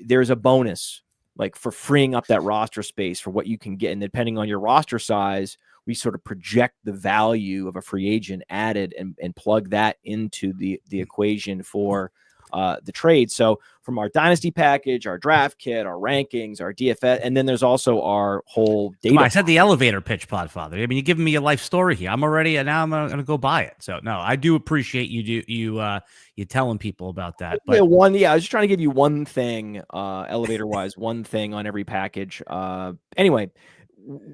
there's a bonus like for freeing up that roster space for what you can get. And depending on your roster size, we sort of project the value of a free agent added and plug that into the equation for the trade. So from our Dynasty package, our draft kit, our rankings, our DFS, and then there's also our whole data. I said the elevator pitch, Podfather. I mean, you're giving me a life story here. I'm already, and now I'm going to go buy it. So no, I do appreciate you telling people about that. But I was just trying to give you one thing, elevator wise, one thing on every package. Anyway,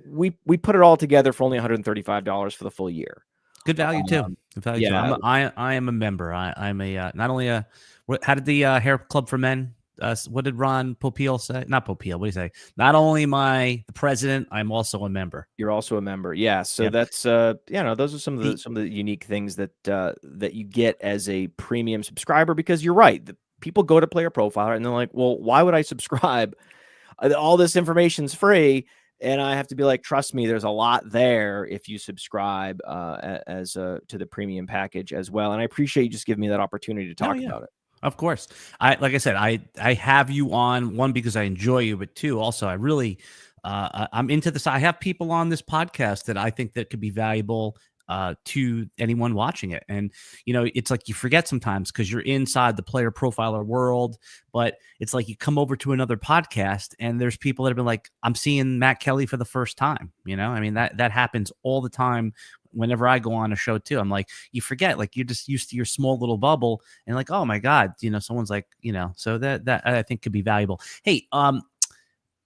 we put it all together for only $135 for the full year. Good value too. Good value too. I am a member. I'm a not only a. How did the Hair Club for Men? What did Ron Popeil say? Not Popeil. What do you say? Not only am I the president, I'm also a member. You're also a member. Yeah. So that's those are some of the unique things that you get as a premium subscriber, because you're right. People go to Player Profiler and they're like, well, why would I subscribe? All this information's free. And I have to be like, trust me, there's a lot there if you subscribe to the premium package as well. And I appreciate you just giving me that opportunity to talk about it. Of course. Like I said, I have you on, one, because I enjoy you, but 2, also I really I'm into this. I have people on this podcast that I think that could be valuable to anyone watching it. And, it's like you forget sometimes because you're inside the Player Profiler world, but it's like you come over to another podcast and there's people that have been like, I'm seeing Matt Kelley for the first time. I mean, that happens all the time. Whenever I go on a show too, I'm like, you forget, like you're just used to your small little bubble and like, oh my God, someone's like, so that I think could be valuable. Hey, Emeka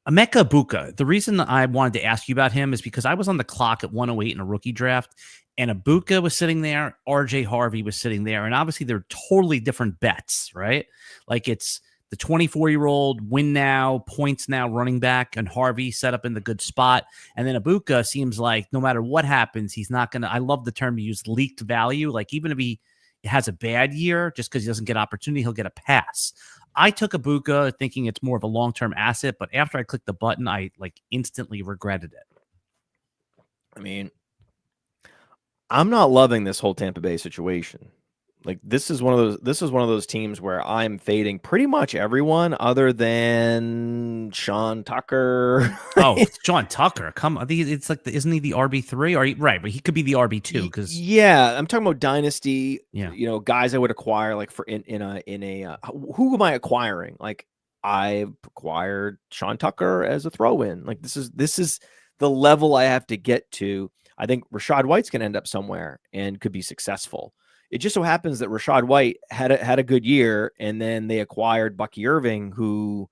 Igbuka, the reason I wanted to ask you about him is because I was on the clock at 108 in a rookie draft. and Igbuka was sitting there, RJ Harvey was sitting there, and obviously they're totally different bets, right? Like it's the 24-year-old win now, points now running back, and Harvey set up in the good spot. And then Igbuka seems like no matter what happens, he's not going to, I love the term you use, leaked value. Like even if he has a bad year, just because he doesn't get opportunity, he'll get a pass. I took Igbuka thinking it's more of a long-term asset, but after I clicked the button, I like instantly regretted it. I mean, I'm not loving this whole Tampa Bay situation. Like this is one of those teams where I'm fading pretty much everyone other than Sean Tucker. Oh, Sean Tucker. Come on. It's like isn't he the RB3? Or right, but he could be the RB2 because yeah, I'm talking about Dynasty, yeah. You know, guys I would acquire like for in a who am I acquiring? Like I've acquired Sean Tucker as a throw-in. Like this is the level I have to get to. I think Rachaad White's going to end up somewhere and could be successful. It just so happens that Rachaad White had a good year, and then they acquired Bucky Irving, who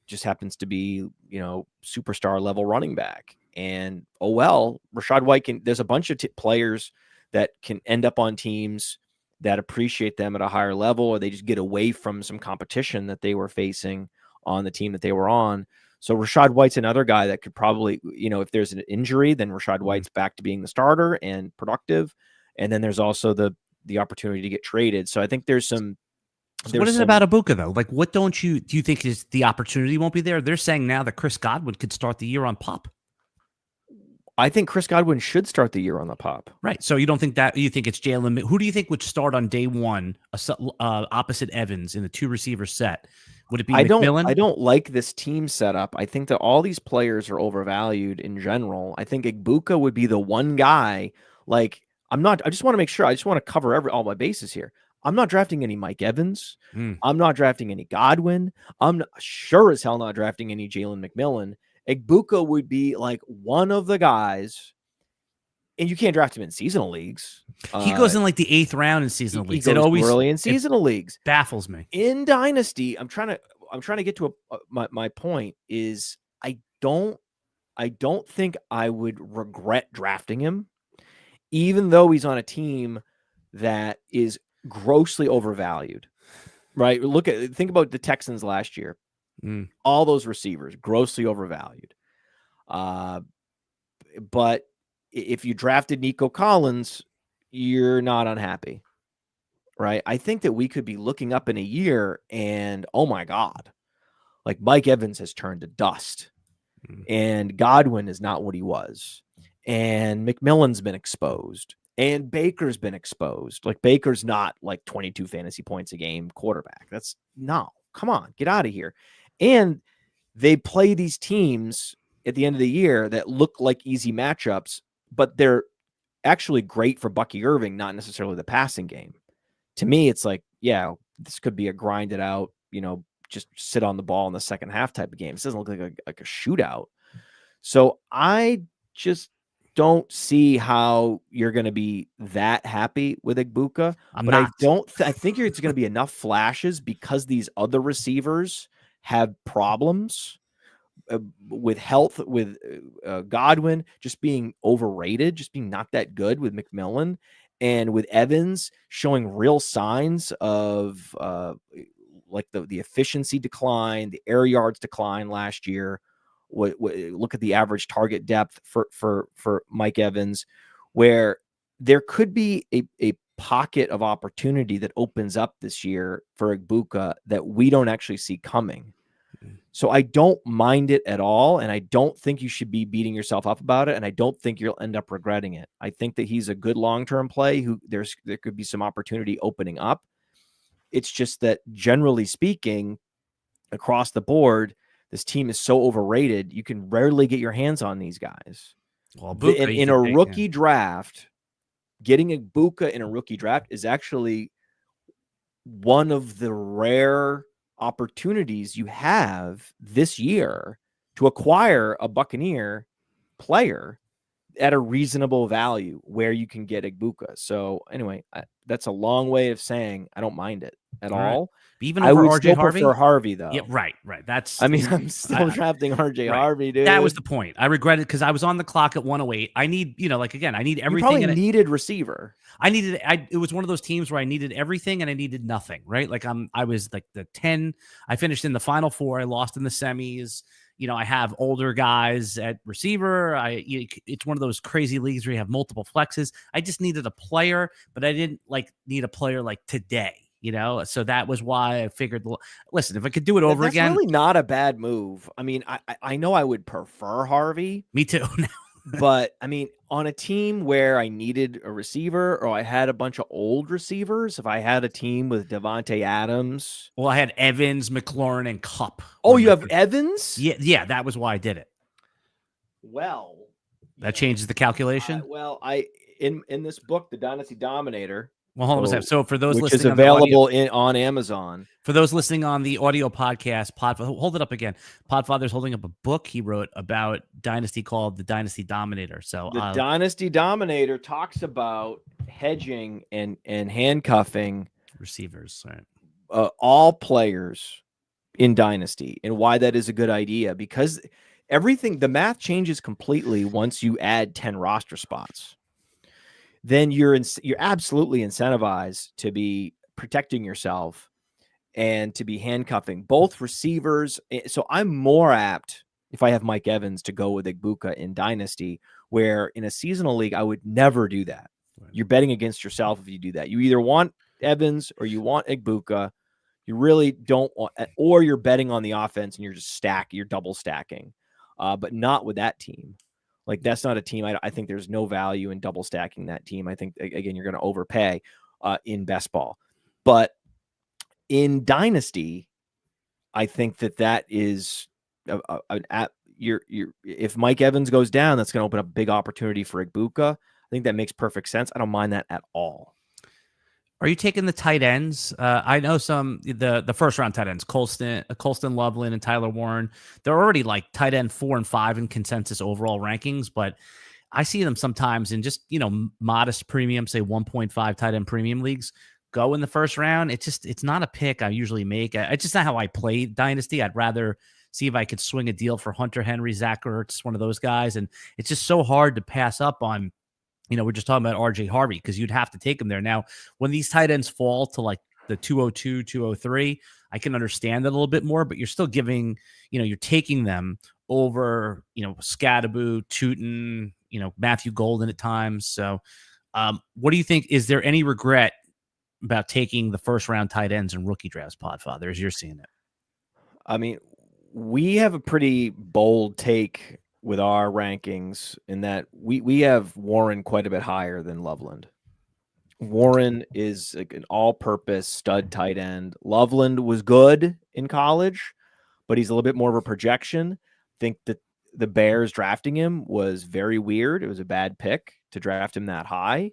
just happens to be, you know, superstar level running back. And oh well, Rachaad White can. There's a bunch of players that can end up on teams that appreciate them at a higher level, or they just get away from some competition that they were facing on the team that they were on. So Rachaad White's another guy that could probably, you know, if there's an injury, then Rachaad White's back to being the starter and productive. And then there's also the opportunity to get traded. So I think there's some. So what is it about Igbuka though? Like, what do you think is the opportunity won't be there? They're saying now that Chris Godwin could start the year on PUP. I think Chris Godwin should start the year on the PUP. Right. So you don't think that, you think it's Jalen? Who do you think would start on day one opposite Evans in the two receiver set? Would it be McMillan? I don't like this team setup. I think that all these players are overvalued in general. I think Igbuka would be the one guy. Like I just want to make sure. I just want to cover all my bases here. I'm not drafting any Mike Evans. I'm not drafting any Godwin. I'm sure as hell not drafting any Jalen McMillan. Igbuka would be like one of the guys, and you can't draft him in seasonal leagues. He goes in like the 8th round in seasonal leagues. It always early in seasonal leagues. Baffles me. In Dynasty, I'm trying to get to my point is I don't think I would regret drafting him, even though he's on a team that is grossly overvalued. Right? Think about the Texans last year. All those receivers grossly overvalued. But if you drafted Nico Collins, you're not unhappy, right? I think that we could be looking up in a year and, oh my God, like Mike Evans has turned to dust and Godwin is not what he was. And McMillan's been exposed and Baker's been exposed. Like Baker's not like 22 fantasy points a game quarterback. Come on, get out of here. And they play these teams at the end of the year that look like easy matchups, but they're actually great for Bucky Irving, not necessarily the passing game. To me, it's like, yeah, this could be a grinded out, you know, just sit on the ball in the second half type of game. This doesn't look like a shootout. So I just don't see how you're going to be that happy with Igbuka. I think it's going to be enough flashes because these other receivers have problems with health, with Godwin just being overrated, just being not that good, with McMillan, and with Evans showing real signs of like the efficiency decline, the air yards decline last year. Look at the average target depth for Mike Evans, where there could be a pocket of opportunity that opens up this year for Igbuka that we don't actually see coming. So I don't mind it at all, and I don't think you should be beating yourself up about it, and I don't think you'll end up regretting it. I think that he's a good long-term play. There could be some opportunity opening up. It's just that generally speaking, across the board, this team is so overrated. You can rarely get your hands on these guys. Well, in a rookie draft, getting Igbuka in a rookie draft is actually one of the rare opportunities you have this year to acquire a Buccaneer player at a reasonable value where you can get Igbuka. So anyway, that's a long way of saying I don't mind it at all. Right. Even I over would RJ still Harvey? prefer Harvey though. Yeah, right. That's. I mean, I'm still drafting RJ right. Harvey, dude. That was the point. I regret it because I was on the clock at 108. I need, like again, I need everything. You probably needed receiver. It was one of those teams where I needed everything and I needed nothing, right? Like I was like the 10. I finished in the final 4. I lost in the semis. I have older guys at receiver. It's one of those crazy leagues where you have multiple flexes. I just needed a player, but I didn't need a player like today. So that was why I figured, listen, if I could do it over again. That's really not a bad move. I mean, I know I would prefer Harvey. Me too. But I mean, on a team where I needed a receiver or I had a bunch of old receivers, if I had a team with Devontae Adams. Well, I had Evans, McLaurin, and Kupp. Oh, you have Evans? Yeah, that was why I did it. Well, that changes the calculation. In this book, The Dynasty Dominator. Well, hold on a second. So for those which listening, is available on Amazon. For those listening on the audio podcast, hold it up again. Podfather's holding up a book he wrote about Dynasty called The Dynasty Dominator. So the Dynasty Dominator talks about hedging and handcuffing receivers, right? All players in Dynasty, and why that is a good idea, because the math changes completely once you add 10 roster spots. Then you're absolutely incentivized to be protecting yourself and to be handcuffing both receivers. So I'm more apt, if I have Mike Evans, to go with Igbuka in Dynasty, where in a seasonal league, I would never do that. Right. You're betting against yourself if you do that. You either want Evans or you want Igbuka. You really don't want, or you're betting on the offense and you're double stacking, but not with that team. Like, that's not a team. I think there's no value in double stacking that team. I think, again, you're going to overpay in best ball. But in Dynasty, I think that is if Mike Evans goes down, that's going to open up a big opportunity for Igbuka. I think that makes perfect sense. I don't mind that at all. Are you taking the tight ends? I know the first round tight ends, Colston, Loveland, and Tyler Warren. They're already like tight end 4 and 5 in consensus overall rankings, but I see them sometimes in just modest premium, say 1.5 tight end premium leagues, go in the first round. It's not a pick I usually make. It's just not how I play Dynasty. I'd rather see if I could swing a deal for Hunter Henry, Zach Ertz, one of those guys, and it's just so hard to pass up on. We're just talking about RJ Harvey because you'd have to take him there. Now, when these tight ends fall to like the 202, 203, I can understand that a little bit more, but you're still giving, you're taking them over, Scataboo, Toutin, Matthew Golden at times. So what do you think? Is there any regret about taking the first round tight ends in rookie drafts, Podfather, as you're seeing it? I mean, we have a pretty bold take with our rankings in that we have Warren quite a bit higher than Loveland. Warren is like an all-purpose stud tight end. Loveland was good in college, but he's a little bit more of a projection. I think that the Bears drafting him was very weird. It was a bad pick to draft him that high.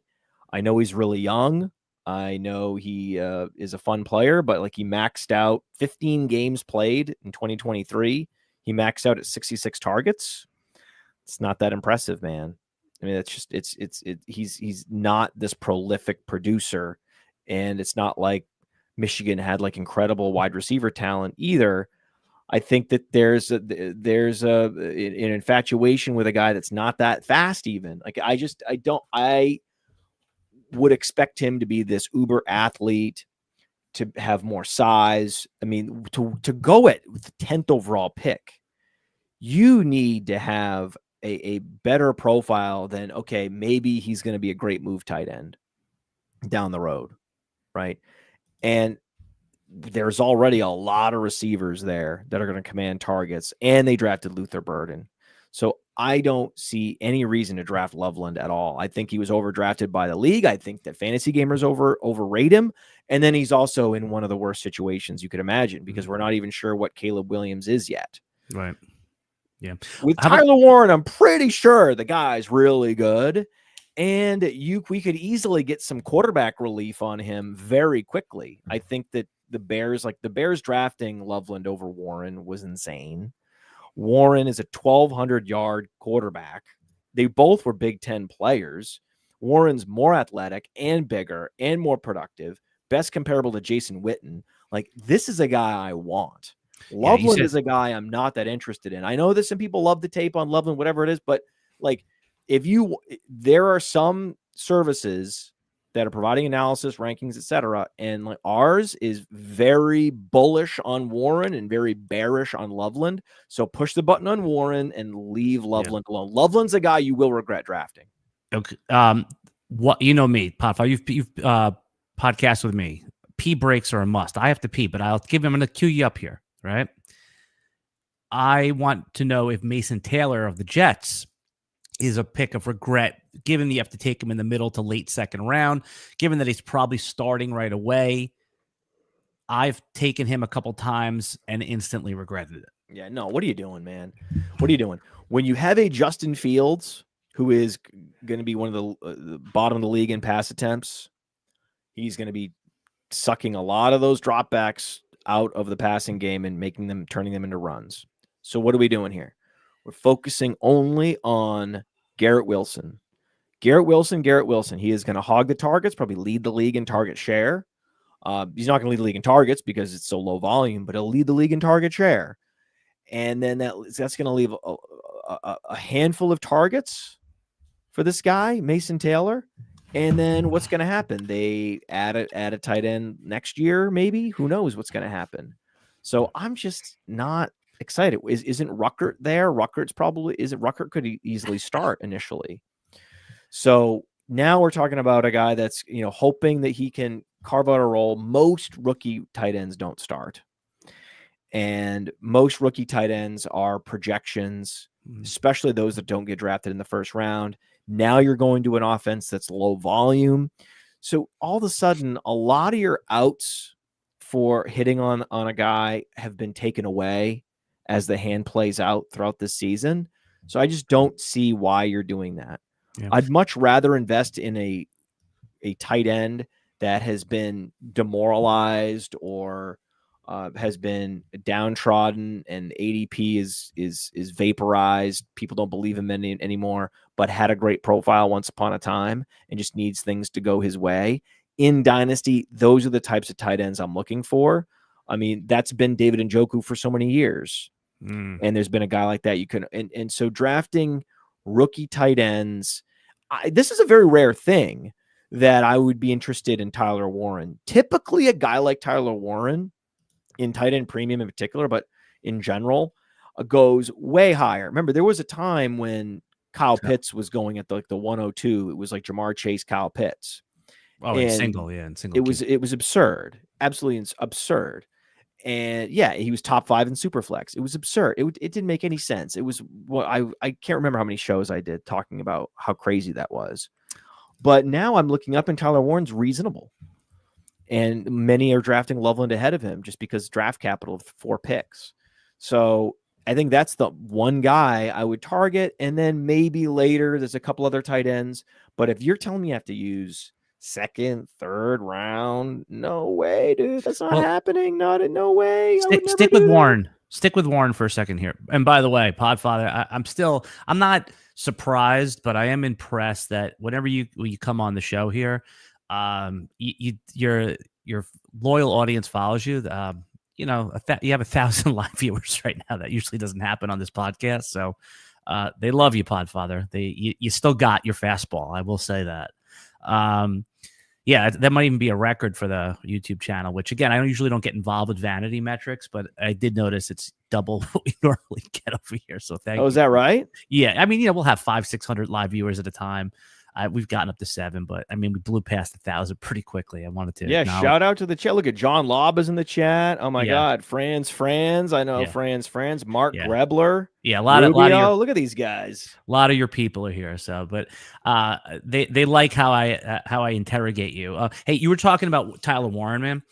I know he's really young. I know he is a fun player, but like, he maxed out 15 games played in 2023. He maxed out at 66 targets. It's not that impressive, man. I mean, it's just he's not this prolific producer, and it's not like Michigan had like incredible wide receiver talent either. I think that there's an infatuation with a guy that's not that fast even. Like, I would expect him to be this uber athlete, to have more size. I mean, to go with the 10th overall pick, you need to have a better profile than, okay, maybe he's going to be a great move tight end down the road, right? And there's already a lot of receivers there that are going to command targets, and they drafted Luther Burden. So I don't see any reason to draft Loveland at all. I think he was overdrafted by the league. I think that fantasy gamers overrate him. And then he's also in one of the worst situations you could imagine, because we're not even sure what Caleb Williams is yet. Right. Yeah. With Tyler Warren, I'm pretty sure the guy's really good, and we could easily get some quarterback relief on him very quickly. I think that the Bears drafting Loveland over Warren was insane. Warren is a 1,200-yard quarterback they both were Big Ten players. Warren's more athletic and bigger and more productive, best comparable to Jason Witten. Like, this is a guy I want. Loveland is a guy I'm not that interested in. I know that some people love the tape on Loveland, whatever it is, but like, there are some services that are providing analysis, rankings, etc., and like ours is very bullish on Warren and very bearish on Loveland. So push the button on Warren and leave Loveland alone. Loveland's a guy you will regret drafting. Okay. What, you know me, Podfather, you've podcast with me. Pee breaks are a must. I have to pee, but I'm going to cue you up here, right? I want to know if Mason Taylor of the Jets is a pick of regret, given that you have to take him in the middle to late second round, given that he's probably starting right away. I've taken him a couple times and instantly regretted it. Yeah, no, what are you doing, man? What are you doing? When you have a Justin Fields, who is going to be one of the bottom of the league in pass attempts, he's going to be sucking a lot of those dropbacks out of the passing game and turning them into runs. So what are we doing here? We're focusing only on Garrett Wilson. Garrett Wilson. He is going to hog the targets, probably lead the league in target share. He's not going to lead the league in targets because it's so low volume, but he'll lead the league in target share. And then that's going to leave a handful of targets for this guy, Mason Taylor. And then what's going to happen? They add a tight end next year, maybe. Who knows what's going to happen? So I'm just not excited. Isn't Ruckert there? Ruckert could easily start initially. So now we're talking about a guy that's, hoping that he can carve out a role. Most rookie tight ends don't start. And most rookie tight ends are projections, especially those that don't get drafted in the first round. Now you're going to an offense that's low volume. So all of a sudden, a lot of your outs for hitting on a guy have been taken away as the hand plays out throughout this season. So I just don't see why you're doing that. Yeah. I'd much rather invest in a tight end that has been demoralized or has been downtrodden and ADP is vaporized. People don't believe him anymore, but had a great profile once upon a time and just needs things to go his way. In Dynasty, those are the types of tight ends I'm looking for. I mean, that's been David Njoku for so many years. And there's been a guy like that you can, and so drafting rookie tight ends, this is a very rare thing that I would be interested in Tyler Warren. Typically a guy like Tyler Warren in tight end premium in particular, but in general, goes way higher. Remember, there was a time when Kyle Pitts was going at the 102. It was like Jamar Chase, Kyle Pitts. Oh, in single. It was absurd. Absolutely absurd. And yeah, he was top 5 in Superflex. It was absurd. It didn't make any sense. It was I can't remember how many shows I did talking about how crazy that was. But now I'm looking up and Tyler Warren's reasonable. And many are drafting Loveland ahead of him just because draft capital of 4 picks. So I think that's the one guy I would target. And then maybe later there's a couple other tight ends. But if you're telling me you have to use second, third round, no way, dude. That's not happening. No way. Stick with Warren. Stick with Warren for a second here. And by the way, Podfather, I'm not surprised, but I am impressed that whenever you come on the show here, your loyal audience follows you. You have 1,000 live viewers right now. That usually doesn't happen on this podcast. So they love you, Podfather. You still got your fastball. I will say that. Yeah, that might even be a record for the YouTube channel, which again, I usually don't get involved with vanity metrics, but I did notice it's double what we normally get over here. So thank you. Oh, is that right? Yeah. I mean, we'll have 500-600 live viewers at a time. We've gotten up to 7, but I mean, we blew past 1,000 pretty quickly. I wanted to. Yeah. Shout out to the chat. Look at John Lobb is in the chat. Oh my God. Franz. I know Franz. Mark Grebler. Yeah. A lot of look at these guys. A lot of your people are here. So, but they like how I interrogate you. Hey, you were talking about Tyler Warren, man.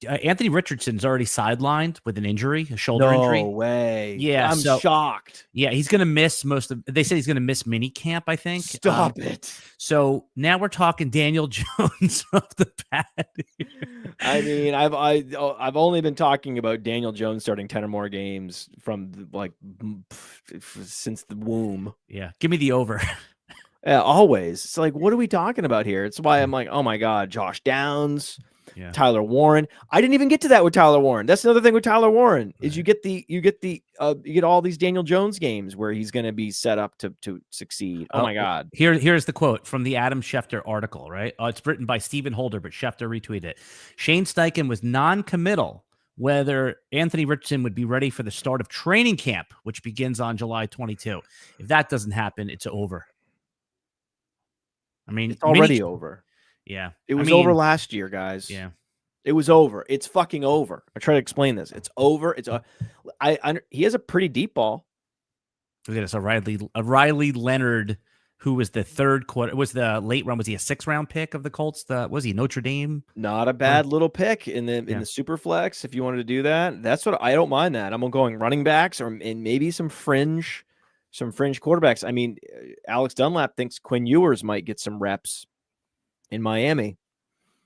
Anthony Richardson's already sidelined with an injury, a shoulder injury. No way. Yeah, I'm shocked. Yeah, he's going to miss they said he's going to miss mini camp, I think. Stop it. So now we're talking Daniel Jones off the bat. I mean, I've only been talking about Daniel Jones starting 10 or more games since the womb. Yeah, give me the over. Yeah, always. It's like, what are we talking about here? It's why I'm like, oh my God, Josh Downs, Tyler Warren. I didn't even get to that with Tyler Warren. That's another thing with Tyler Warren is you get all these Daniel Jones games where he's going to be set up to succeed. Oh my God. Here's the quote from the Adam Schefter article, right? It's written by Stephen Holder, but Schefter retweeted it. Shane Steichen was non-committal whether Anthony Richardson would be ready for the start of training camp, which begins on July 22. If that doesn't happen, it's over. I mean, it's already over. Yeah. It was over last year, guys. Yeah. It was over. It's fucking over. I try to explain this. It's over. He has a pretty deep ball. Look at this. A Riley Leonard, who was the third quarter, was the late round. Was he a 6th round pick of the Colts? Was he Notre Dame? Not a bad little pick in the Superflex. If you wanted to do that, that's what I don't mind that. I'm going running backs and maybe some fringe quarterbacks. I mean, Alex Dunlap thinks Quinn Ewers might get some reps in Miami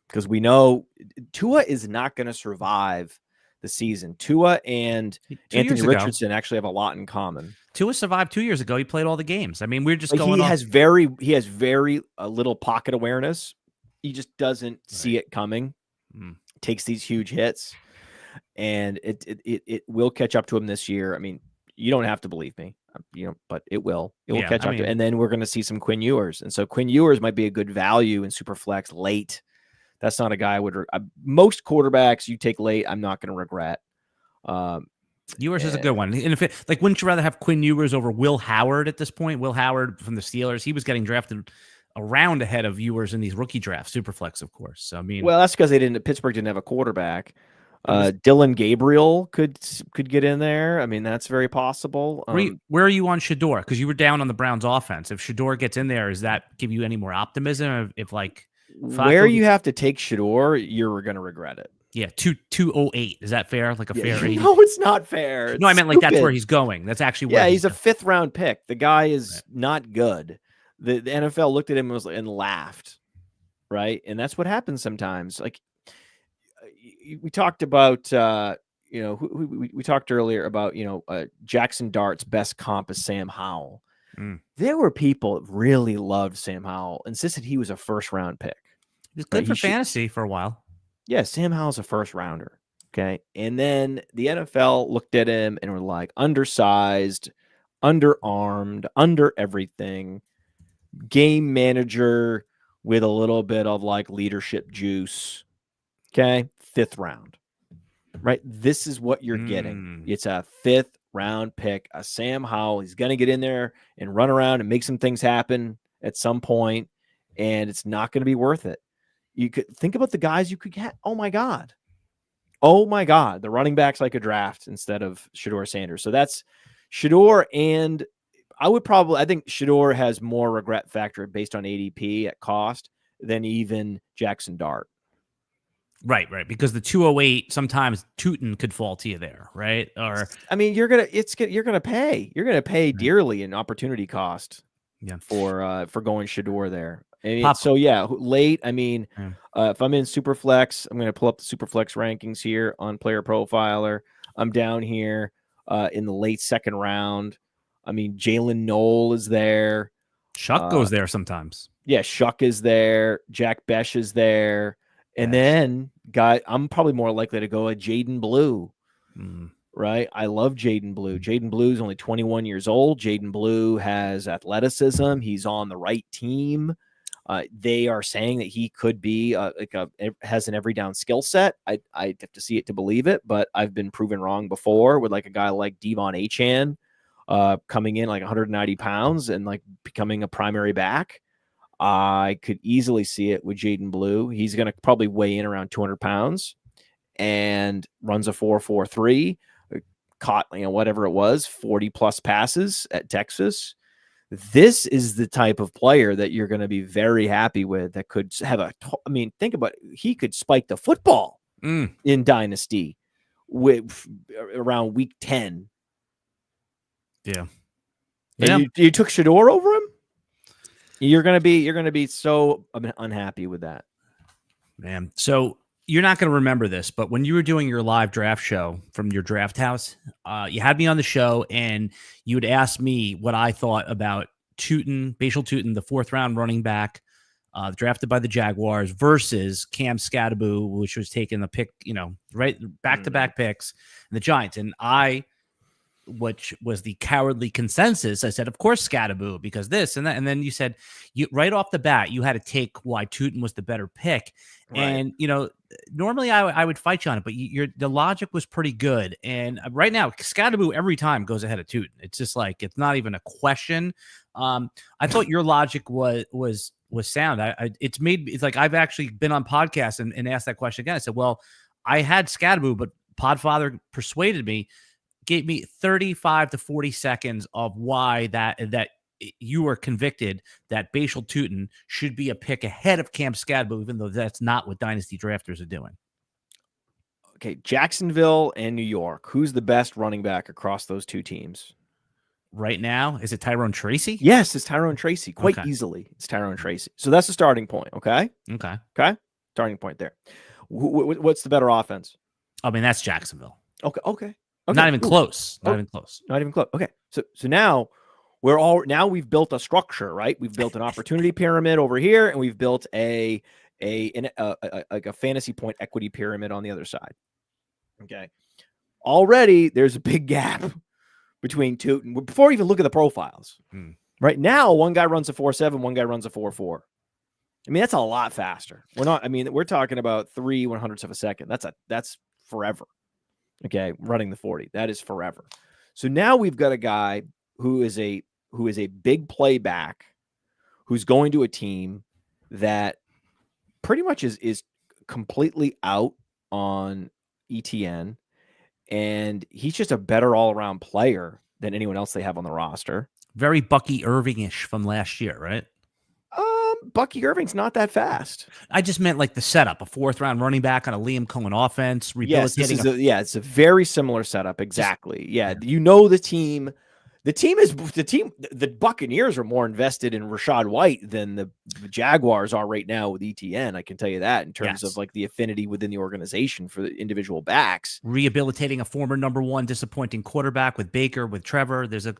because we know Tua is not going to survive the season. Tua and Anthony Richardson actually have a lot in common. Tua survived 2 years ago. He played all the games. I mean, we're just going. He has very little pocket awareness. He just doesn't see it coming. Takes these huge hits, and it will catch up to him this year. I mean, you don't have to believe me, but it will. It will catch up to, and then we're going to see some Quinn Ewers, and so Quinn Ewers might be a good value in Superflex late. That's not a guy I would. Most quarterbacks you take late, I'm not going to regret. Ewers is a good one. And wouldn't you rather have Quinn Ewers over Will Howard at this point? Will Howard from the Steelers, he was getting drafted a round ahead of Ewers in these rookie drafts, Superflex, of course. So, I mean, well, that's because Pittsburgh didn't have a quarterback. Dylan Gabriel could get in there. I mean, that's very possible. Where are you on Shador? Because you were down on the Browns offense. If Shador gets in there, does that give you any more optimism? Where you have to take Shador, you're going to regret it. Yeah, 208. Is that fair? Like a fair? No, it's not fair. No, I meant that's where he's going. That's actually where he's a 5th round pick. The guy is not good. The NFL looked at him and laughed, right? And that's what happens sometimes. Like we talked about, we talked earlier about Jaxon Dart's best comp is Sam Howell. There were people that really loved Sam Howell, insisted he was a 1st round pick. He's good for fantasy for a while. Yeah, Sam Howell's a 1st rounder. Okay. And then the NFL looked at him and were like, undersized, underarmed, under everything, game manager with a little bit of leadership juice. Okay. 5th round. Right. This is what you're getting. It's a 5th round pick, a Sam Howell. He's going to get in there and run around and make some things happen at some point, and it's not going to be worth it. You could think about the guys you could get. Oh my God. The running backs I could draft instead of Shador Sanders. So that's Shador. And I think Shador has more regret factor based on ADP at cost than even Jaxon Dart. Right. Because the 208, sometimes Toutin could fall to you there. Right. Or, I mean, you're going to pay dearly in opportunity cost for going Shador there. Late. I mean, if I'm in Superflex, I'm going to pull up the Superflex rankings here on Player Profiler. I'm down here in the late 2nd round. I mean, Jalen Knoll is there. Shuck goes there sometimes. Yeah, Shuck is there. Jack Besh is there. And then, I'm probably more likely to go a Jaden Blue. Right? I love Jaden Blue. Jaden Blue is only 21 years old. Jaden Blue has athleticism. He's on the right team. They are saying that he could be has an every down skill set. I have to see it to believe it, but I've been proven wrong before with a guy like Devon Achane coming in 190 pounds and becoming a primary back. I could easily see it with Jaden Blue. He's going to probably weigh in around 200 pounds and runs a 4.43, caught whatever it was, 40 plus passes at Texas. This is the type of player that you're going to be very happy with that could have think about it. He could spike the football. in Dynasty with around week 10. Yeah. And you took Shador over him? You're gonna be so unhappy with that. Man. So you're not going to remember this, but when you were doing your live draft show from your draft house, you had me on the show and you would ask me what I thought about Toutin, the 4th round running back, drafted by the Jaguars versus Cam Scataboo, which was taking the pick, right back-to-back picks, and the Giants. And which was the cowardly consensus, I said, of course, Scataboo, because this and that. And then you said, right off the bat, you had to take why Toutin was the better pick. Right. And, normally I would fight you on it, but the logic was pretty good. And right now, Scataboo every time goes ahead of Toutin. It's just like, it's not even a question. I thought your logic was sound. It's like I've actually been on podcasts and asked that question again. I said, well, I had Scataboo, but Podfather persuaded me, gave me 35 to 40 seconds of why that you were convicted that Bashal Toutin should be a pick ahead of Cam Scataboo, even though that's not what dynasty drafters are doing. Okay, Jacksonville and New York. Who's the best running back across those two teams? Right now, is it Tyrone Tracy? Yes, it's Tyrone Tracy. Quite easily. It's Tyrone Tracy. So that's the starting point, okay? Okay? Starting point there. What's the better offense? I mean, that's Jacksonville. Okay. Not even close. Not even close. Okay. So now we've built a structure, right? We've built an opportunity pyramid over here, and we've built a fantasy point equity pyramid on the other side. Okay. Already there's a big gap between Toutin before we even look at the profiles. Right now, one guy runs a 4.7, one guy runs a 4.4. I mean, that's a lot faster. We're talking about 3/100ths of a second. That's forever. Okay, running the 40. That is forever. So now we've got a guy who is a big playback, who's going to a team that pretty much is completely out on ETN, and he's just a better all-around player than anyone else they have on the roster. Very Bucky Irving-ish from last year, right? Bucky Irving's not that fast. I just meant like the setup, a 4th round running back on a Liam Cohen offense. Rehabilitating. Yes, it's a very similar setup. Exactly. The Buccaneers are more invested in Rachaad White than the Jaguars are right now with ETN. I can tell you that in terms of like the affinity within the organization for the individual backs. Rehabilitating a former number 1 disappointing quarterback with Baker, with Trevor. There's a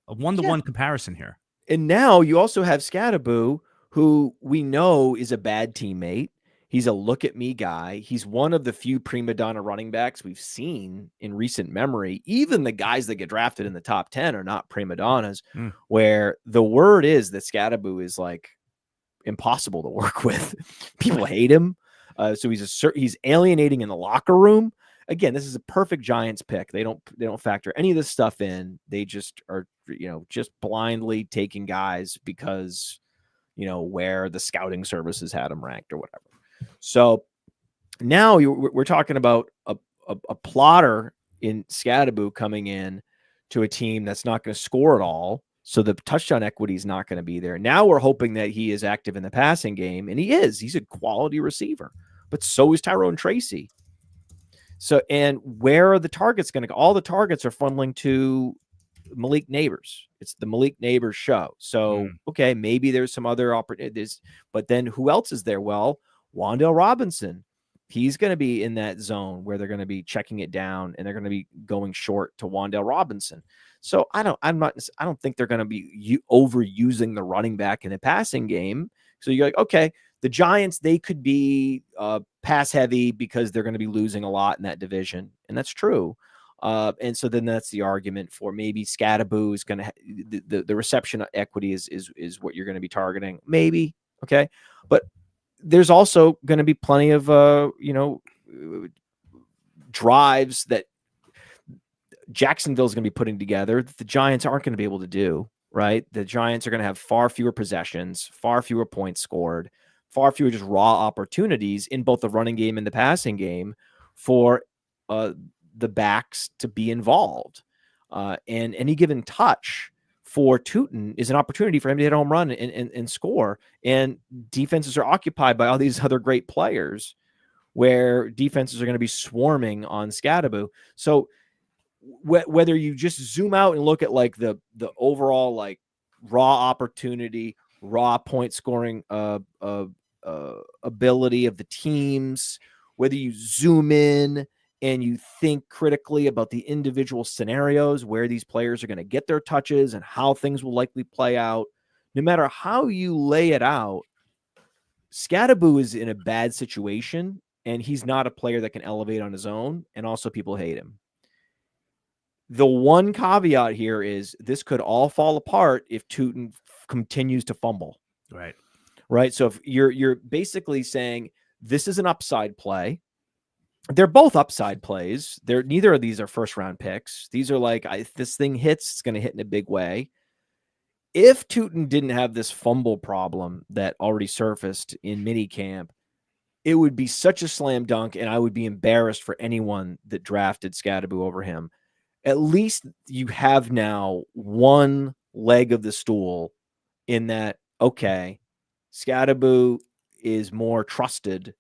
1-to-1 comparison here. And now you also have Scataboo, who we know is a bad teammate. He's a look-at-me guy. He's one of the few prima donna running backs we've seen in recent memory. Even the guys that get drafted in the top 10 are not prima donnas, where the word is that Scataboo is like impossible to work with. People hate him. So he's alienating in the locker room. Again, this is a perfect Giants pick. They don't factor any of this stuff in. They just are, just blindly taking guys because, where the scouting services had them ranked or whatever. So now we're talking about a plotter in Scataboo coming in to a team that's not going to score at all. So the touchdown equity is not going to be there. Now we're hoping that he is active in the passing game, and he is. He's a quality receiver, but so is Tyrone Tracy. So, and where are the targets going to go? All the targets are funneling to Malik Neighbors. It's the Malik Neighbors show. So, okay, maybe there's some other opportunities, but then who else is there? Well, Wan'Dale Robinson. He's going to be in that zone where they're going to be checking it down and they're going to be going short to Wan'Dale Robinson. So I don't think they're going to be overusing the running back in the passing game. So you're like, okay, the Giants, they could be pass heavy because they're going to be losing a lot in that division. And that's true. And so then that's the argument for maybe Scataboo is going to the reception equity is what you're going to be targeting. Maybe. Okay. But there's also going to be plenty of, drives that Jacksonville's going to be putting together that the Giants aren't going to be able to do, right? The Giants are going to have far fewer possessions, far fewer points scored, far fewer just raw opportunities in both the running game and the passing game for the backs to be involved. And any given touch for Toutin is an opportunity for him to hit a home run and score. And defenses are occupied by all these other great players where defenses are going to be swarming on Scataboo. So whether you just zoom out and look at like the overall like raw opportunity, raw point scoring ability of the teams, whether you zoom in and you think critically about the individual scenarios where these players are going to get their touches and how things will likely play out, no matter how you lay it out, Scataboo is in a bad situation, and he's not a player that can elevate on his own, and also people hate him. The one caveat here is this could all fall apart if Toutin continues to fumble. Right. So if you're basically saying this is an upside play, they're both upside plays. Neither of these are first round picks. These are like, if this thing hits, it's going to hit in a big way. If Toutin didn't have this fumble problem that already surfaced in minicamp, it would be such a slam dunk, and I would be embarrassed for anyone that drafted Scataboo over him. At least you have now one leg of the stool in that, okay, Scataboo is more trusted.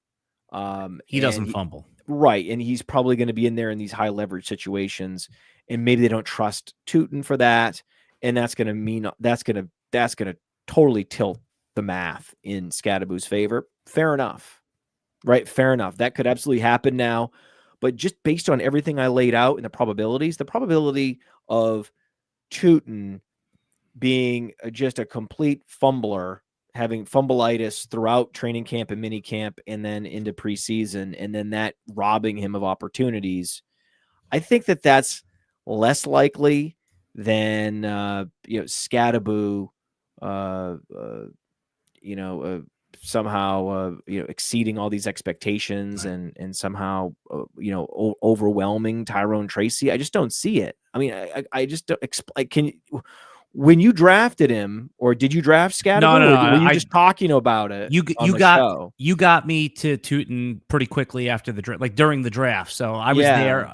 He doesn't fumble. Right. And he's probably going to be in there in these high leverage situations, and maybe they don't trust Toutin for that. And that's going to mean that's going to totally tilt the math in Scataboo's favor. Fair enough. Right. Fair enough. That could absolutely happen now. But just based on everything I laid out and the probability of Toutin being just a complete fumbler, having fumbleitis throughout training camp and mini camp and then into preseason, and then that robbing him of opportunities, I think that that's less likely than Scataboo somehow exceeding all these expectations, right, and somehow overwhelming Tyrone Tracy. I just don't see it. I mean, I just don't when you drafted him, or did you draft Scataboo? No, were you just talking about it? You got me to Toutin pretty quickly after the draft, like during the draft. So I was there.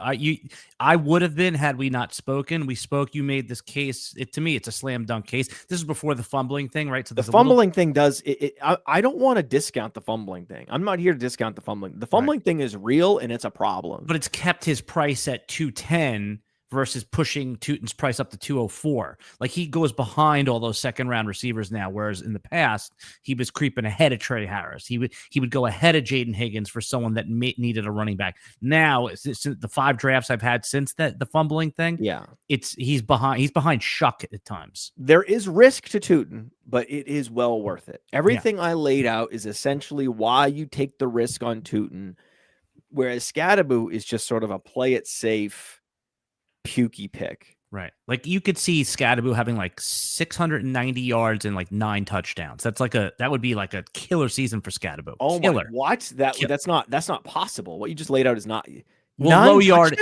I would have been had we not spoken. We spoke. You made this case. To me, it's a slam dunk case. This is before the fumbling thing, right? So the fumbling thing does it. I don't want to discount the fumbling thing. I'm not here to discount the fumbling. The fumbling thing is real, and it's a problem. But it's kept his price at 210. Versus pushing Tutin's price up to 204. Like, he goes behind all those second round receivers now, whereas in the past he was creeping ahead of Trey Harris. He would go ahead of Jaden Higgins for someone that needed a running back. Now, it's the 5 drafts I've had since the fumbling thing, he's behind Shuck at times. There is risk to Toutin, but it is well worth it. Everything I laid out is essentially why you take the risk on Toutin, whereas Scataboo is just sort of a play it safe, pukey pick. Right. Like, you could see Scataboo having like 690 yards and like 9 touchdowns. That would be like a killer season for Scataboo. Oh killer. My, what? That's not possible. What you just laid out is not. Well, low yard.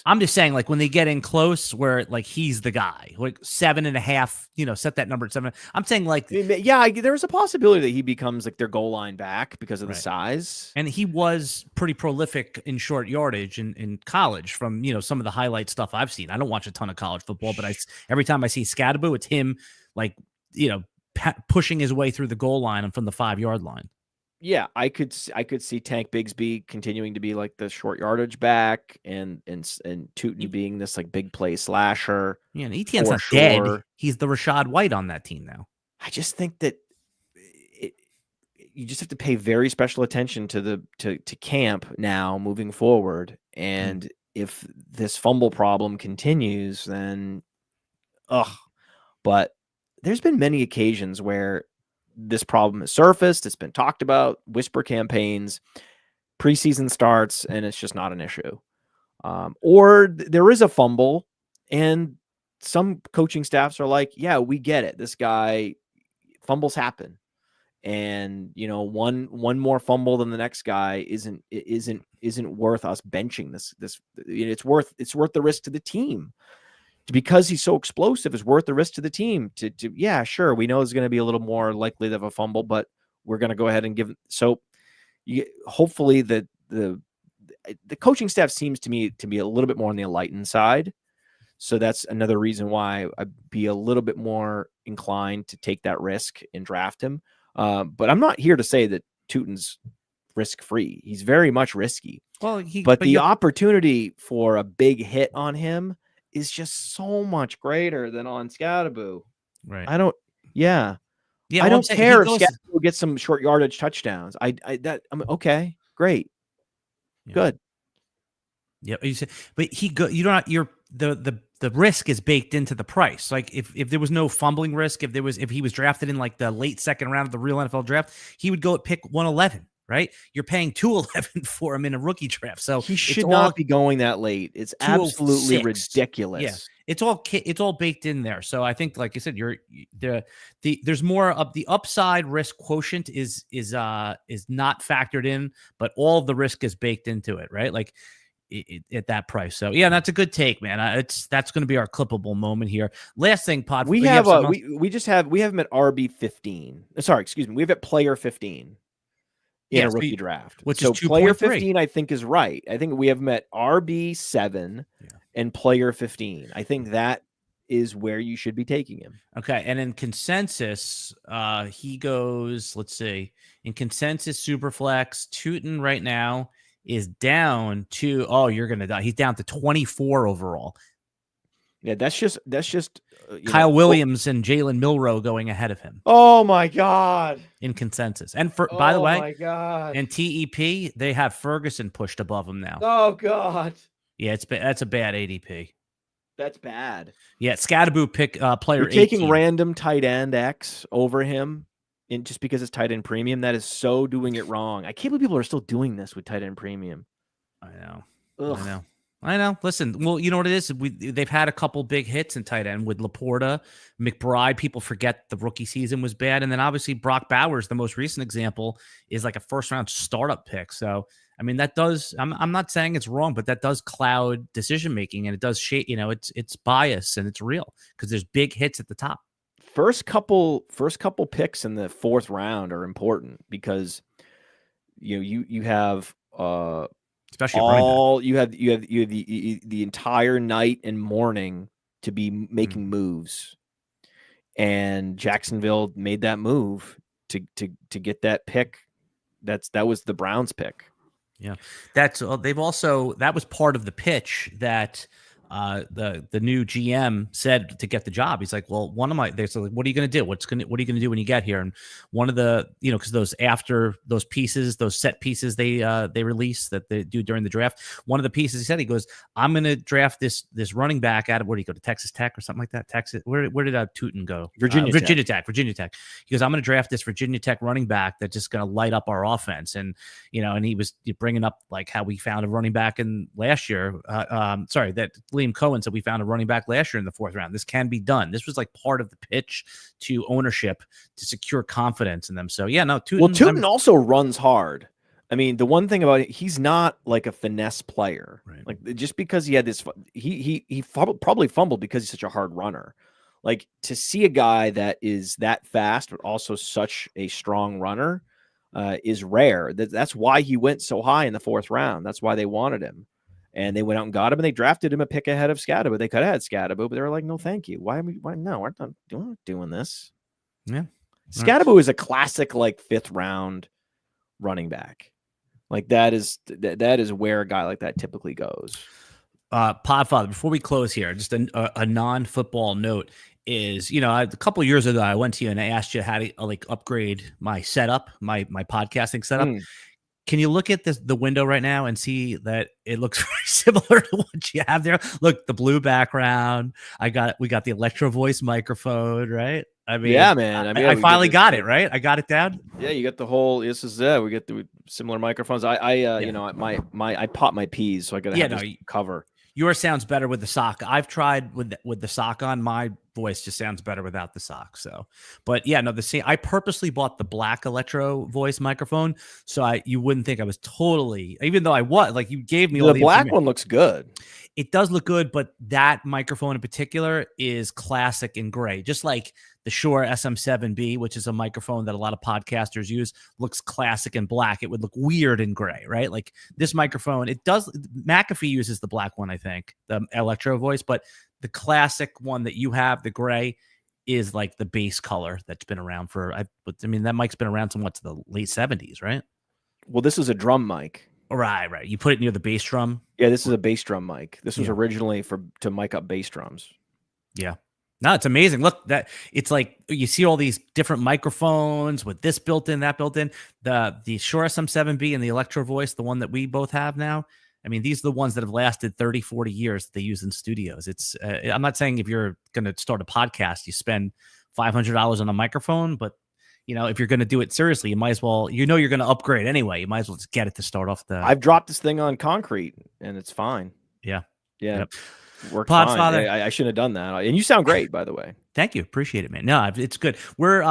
I'm just saying, like, when they get in close, where like he's the guy, like 7.5. Set that number at 7. I'm saying, like, there's a possibility that he becomes like their goal line back because of the size. And he was pretty prolific in short yardage in college. From some of the highlight stuff I've seen. I don't watch a ton of college football, but every time I see Scataboo, it's him like pushing his way through the goal line and from the 5-yard line. Yeah, I could see Tank Bigsby continuing to be like the short yardage back, and Toutin being this like big play slasher. Yeah, and Etienne's not dead. He's the Rashad White on that team now. I just think that you just have to pay very special attention to camp now moving forward, and if this fumble problem continues, then But there's been many occasions where this problem has surfaced. It's been talked about, whisper campaigns, preseason starts, and it's just not an issue. Or there is a fumble, and some coaching staffs are like, yeah, we get it. This guy, fumbles happen. And, one more fumble than the next guy isn't worth us benching this. It's worth the risk to the team. Because he's so explosive, is worth the risk to the team. Sure, we know it's going to be a little more likely of a fumble, but we're going to go ahead and give. So, hopefully, the coaching staff seems to me to be a little bit more on the enlightened side. So that's another reason why I'd be a little bit more inclined to take that risk and draft him. But I'm not here to say that Toutin's risk free. He's very much risky. Well, but the opportunity for a big hit on him is just so much greater than on Scataboo. Right. I don't care if Scataboo gets some short yardage touchdowns. I'm okay, great, good. Yeah, but the risk is baked into the price. Like if there was no fumbling risk, if he was drafted in like the late second round of the real NFL draft, he would go at pick 111. Right, you're paying 211 for him in a rookie draft, so he should not be going that late. It's absolutely ridiculous. Yeah, it's all baked in there. So I think, like you said, there's more of the upside risk quotient is not factored in, but all of the risk is baked into it, right? Like at that price. So yeah, that's a good take, man. That's going to be our clippable moment here. Last thing, Pod. We have him at RB 15. Sorry, excuse me. We have at player 15. In a rookie draft, which is player 15, I think is right. I think we have him at RB 7 and player 15. I think that is where you should be taking him. Okay, and in consensus, he goes. Let's see. In consensus, Superflex, Toutin right now is down to. Oh, you're gonna die. He's down to 24 overall. Yeah, that's just Kyle Williams and Jalen Milroe going ahead of him. Oh my God! In consensus, and by the way, my God! And TEP, they have Ferguson pushed above him now. Oh God! Yeah, that's a bad ADP. That's bad. Yeah, Scataboo pick player. You're taking random tight end X over him, just because it's tight end premium. That is so doing it wrong. I can't believe people are still doing this with tight end premium. I know. Ugh. I know. Listen, well, you know what it is? They've had a couple big hits in tight end with Laporta, McBride. People forget the rookie season was bad. And then obviously Brock Bowers, the most recent example, is like a first-round startup pick. So, I mean, that does – I'm not saying it's wrong, but that does cloud decision-making, and it does shape – it's bias, and it's real because there's big hits at the top. First couple picks in the fourth round are important because, you have especially you have the entire night and morning to be making moves, and Jacksonville made that move to get that pick. That was the Browns pick. Yeah, that was part of the pitch that the new GM said to get the job. He's like, well, what are you going to do? What are you going to do when you get here? And one of the, because those set pieces they release that they do during the draft, one of the pieces he said, he goes, I'm going to draft this running back out of, where did he go, to Texas Tech or something like that? Texas, where did Toutin go? Virginia Tech. He goes, I'm going to draft this Virginia Tech running back that's just going to light up our offense. And, and he was bringing up like how we found a running back in last year. That Liam Cohen said we found a running back last year in the fourth round. This can be done. This was like part of the pitch to ownership to secure confidence in them. So yeah, no. Toutin also runs hard. I mean, the one thing about it, he's not like a finesse player. Right. Like just because he had this, he probably fumbled because he's such a hard runner. Like to see a guy that is that fast but also such a strong runner is rare. That's why he went so high in the fourth round. That's why they wanted him. And they went out and got him, and they drafted him a pick ahead of Scataboo. They could have had Scataboo, but they were like, no, thank you. Why no, we're not doing this. Yeah. Scataboo is a classic, like, fifth round running back. Like that is where a guy like that typically goes. Podfather, before we close here, just a non-football note is, a couple of years ago, I went to you and I asked you how to upgrade my setup, my podcasting setup. Can you look at the window right now and see that it looks very similar to what you have there? Look, the blue background. We got the Electro Voice microphone, right? I mean, yeah, man. I finally got it right. I got it down. Yeah, you got the whole. This is we get the similar microphones. I pop my peas, so I got to cover. Yours sounds better with the sock. I've tried with the sock on. My voice just sounds better without the sock. So, but yeah, no, I purposely bought the black Electro Voice microphone, so you wouldn't think I was totally, even though I was, like, you gave me all the black one looks good. It does look good, but that microphone in particular is classic in gray, just like the Shure SM7B, which is a microphone that a lot of podcasters use, looks classic in black. It would look weird in gray, right? Like this microphone, McAfee uses the black one, I think, the Electro Voice, but the classic one that you have, the gray, is like the base color that's been around that mic's been around somewhat to the late 70s, right? Well, this is a drum mic. Right. You put it near the bass drum. Yeah, this is a bass drum mic. This was Yeah. originally to mic up bass drums. Yeah. No, it's amazing. Look, that it's like you see all these different microphones with this built in, that built in. The Shure SM7B and the Electro Voice, the one that we both have now. I mean, these are the ones that have lasted 30, 40 years that they use in studios. It's I'm not saying if you're going to start a podcast, you spend $500 on a microphone, but if you're going to do it seriously, you might as well, you're going to upgrade anyway. You might as well just get it to start off the. I've dropped this thing on concrete and it's fine. Yeah. Yeah. Yep. Worked Podfather. fine. I shouldn't have done that. And you sound great, by the way. Thank you. Appreciate it, man. No, it's good. We're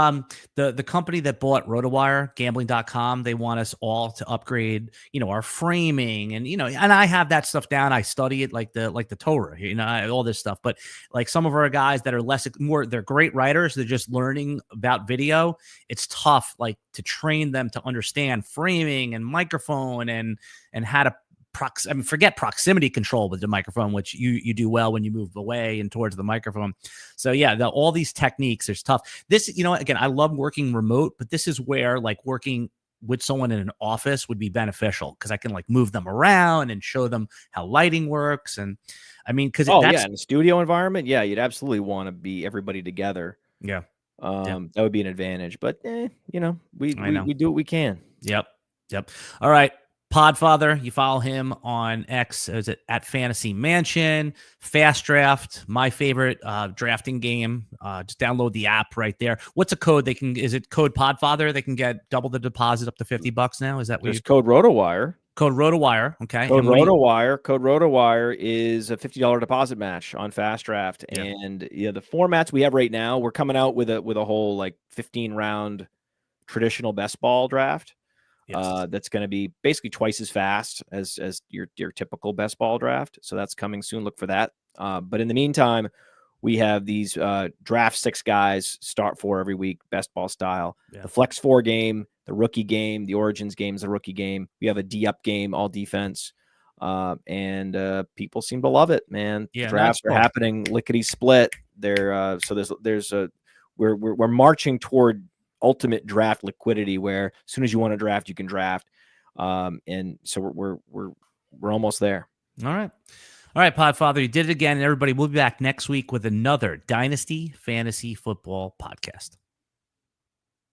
the company that bought RotoWire, gambling.com. They want us all to upgrade, our framing and and I have that stuff down. I study it like the Torah, all this stuff. But like some of our guys that are they're great writers. They're just learning about video. It's tough, like to train them to understand framing and microphone and how to forget proximity control with the microphone, which you do well when you move away and towards the microphone. So yeah, all these techniques is tough. This, again, I love working remote, but this is where like working with someone in an office would be beneficial because I can like move them around and show them how lighting works. And I mean, because in the studio environment, yeah, you'd absolutely want to be everybody together. Yeah, that would be an advantage. But we do what we can. Yep. All right. Podfather, you follow him on X. Is it at Fantasy Mansion? Fastdraft, my favorite drafting game. Just download the app right there. What's a code they can? Is it code Podfather? They can get double the deposit up to $50 now. Is that what? Code RotoWire. Code RotoWire. Okay. Code RotoWire. Code RotoWire is a $50 deposit match on Fastdraft, and the formats we have right now, we're coming out with a whole like 15-round traditional best ball draft. That's going to be basically twice as fast as your typical best ball draft. So that's coming soon. Look for that. But in the meantime, we have these draft 6 guys start 4 every week, best ball style. The flex 4 game, the rookie game, the origins game is a rookie game. We have a D-up game, all defense. And people seem to love it, man. Yeah, drafts are happening lickety split. We're marching toward ultimate draft liquidity, where as soon as you want to draft, you can draft. And so we're almost there. All right, Podfather, you did it again. And everybody, we'll be back next week with another Dynasty Fantasy Football podcast.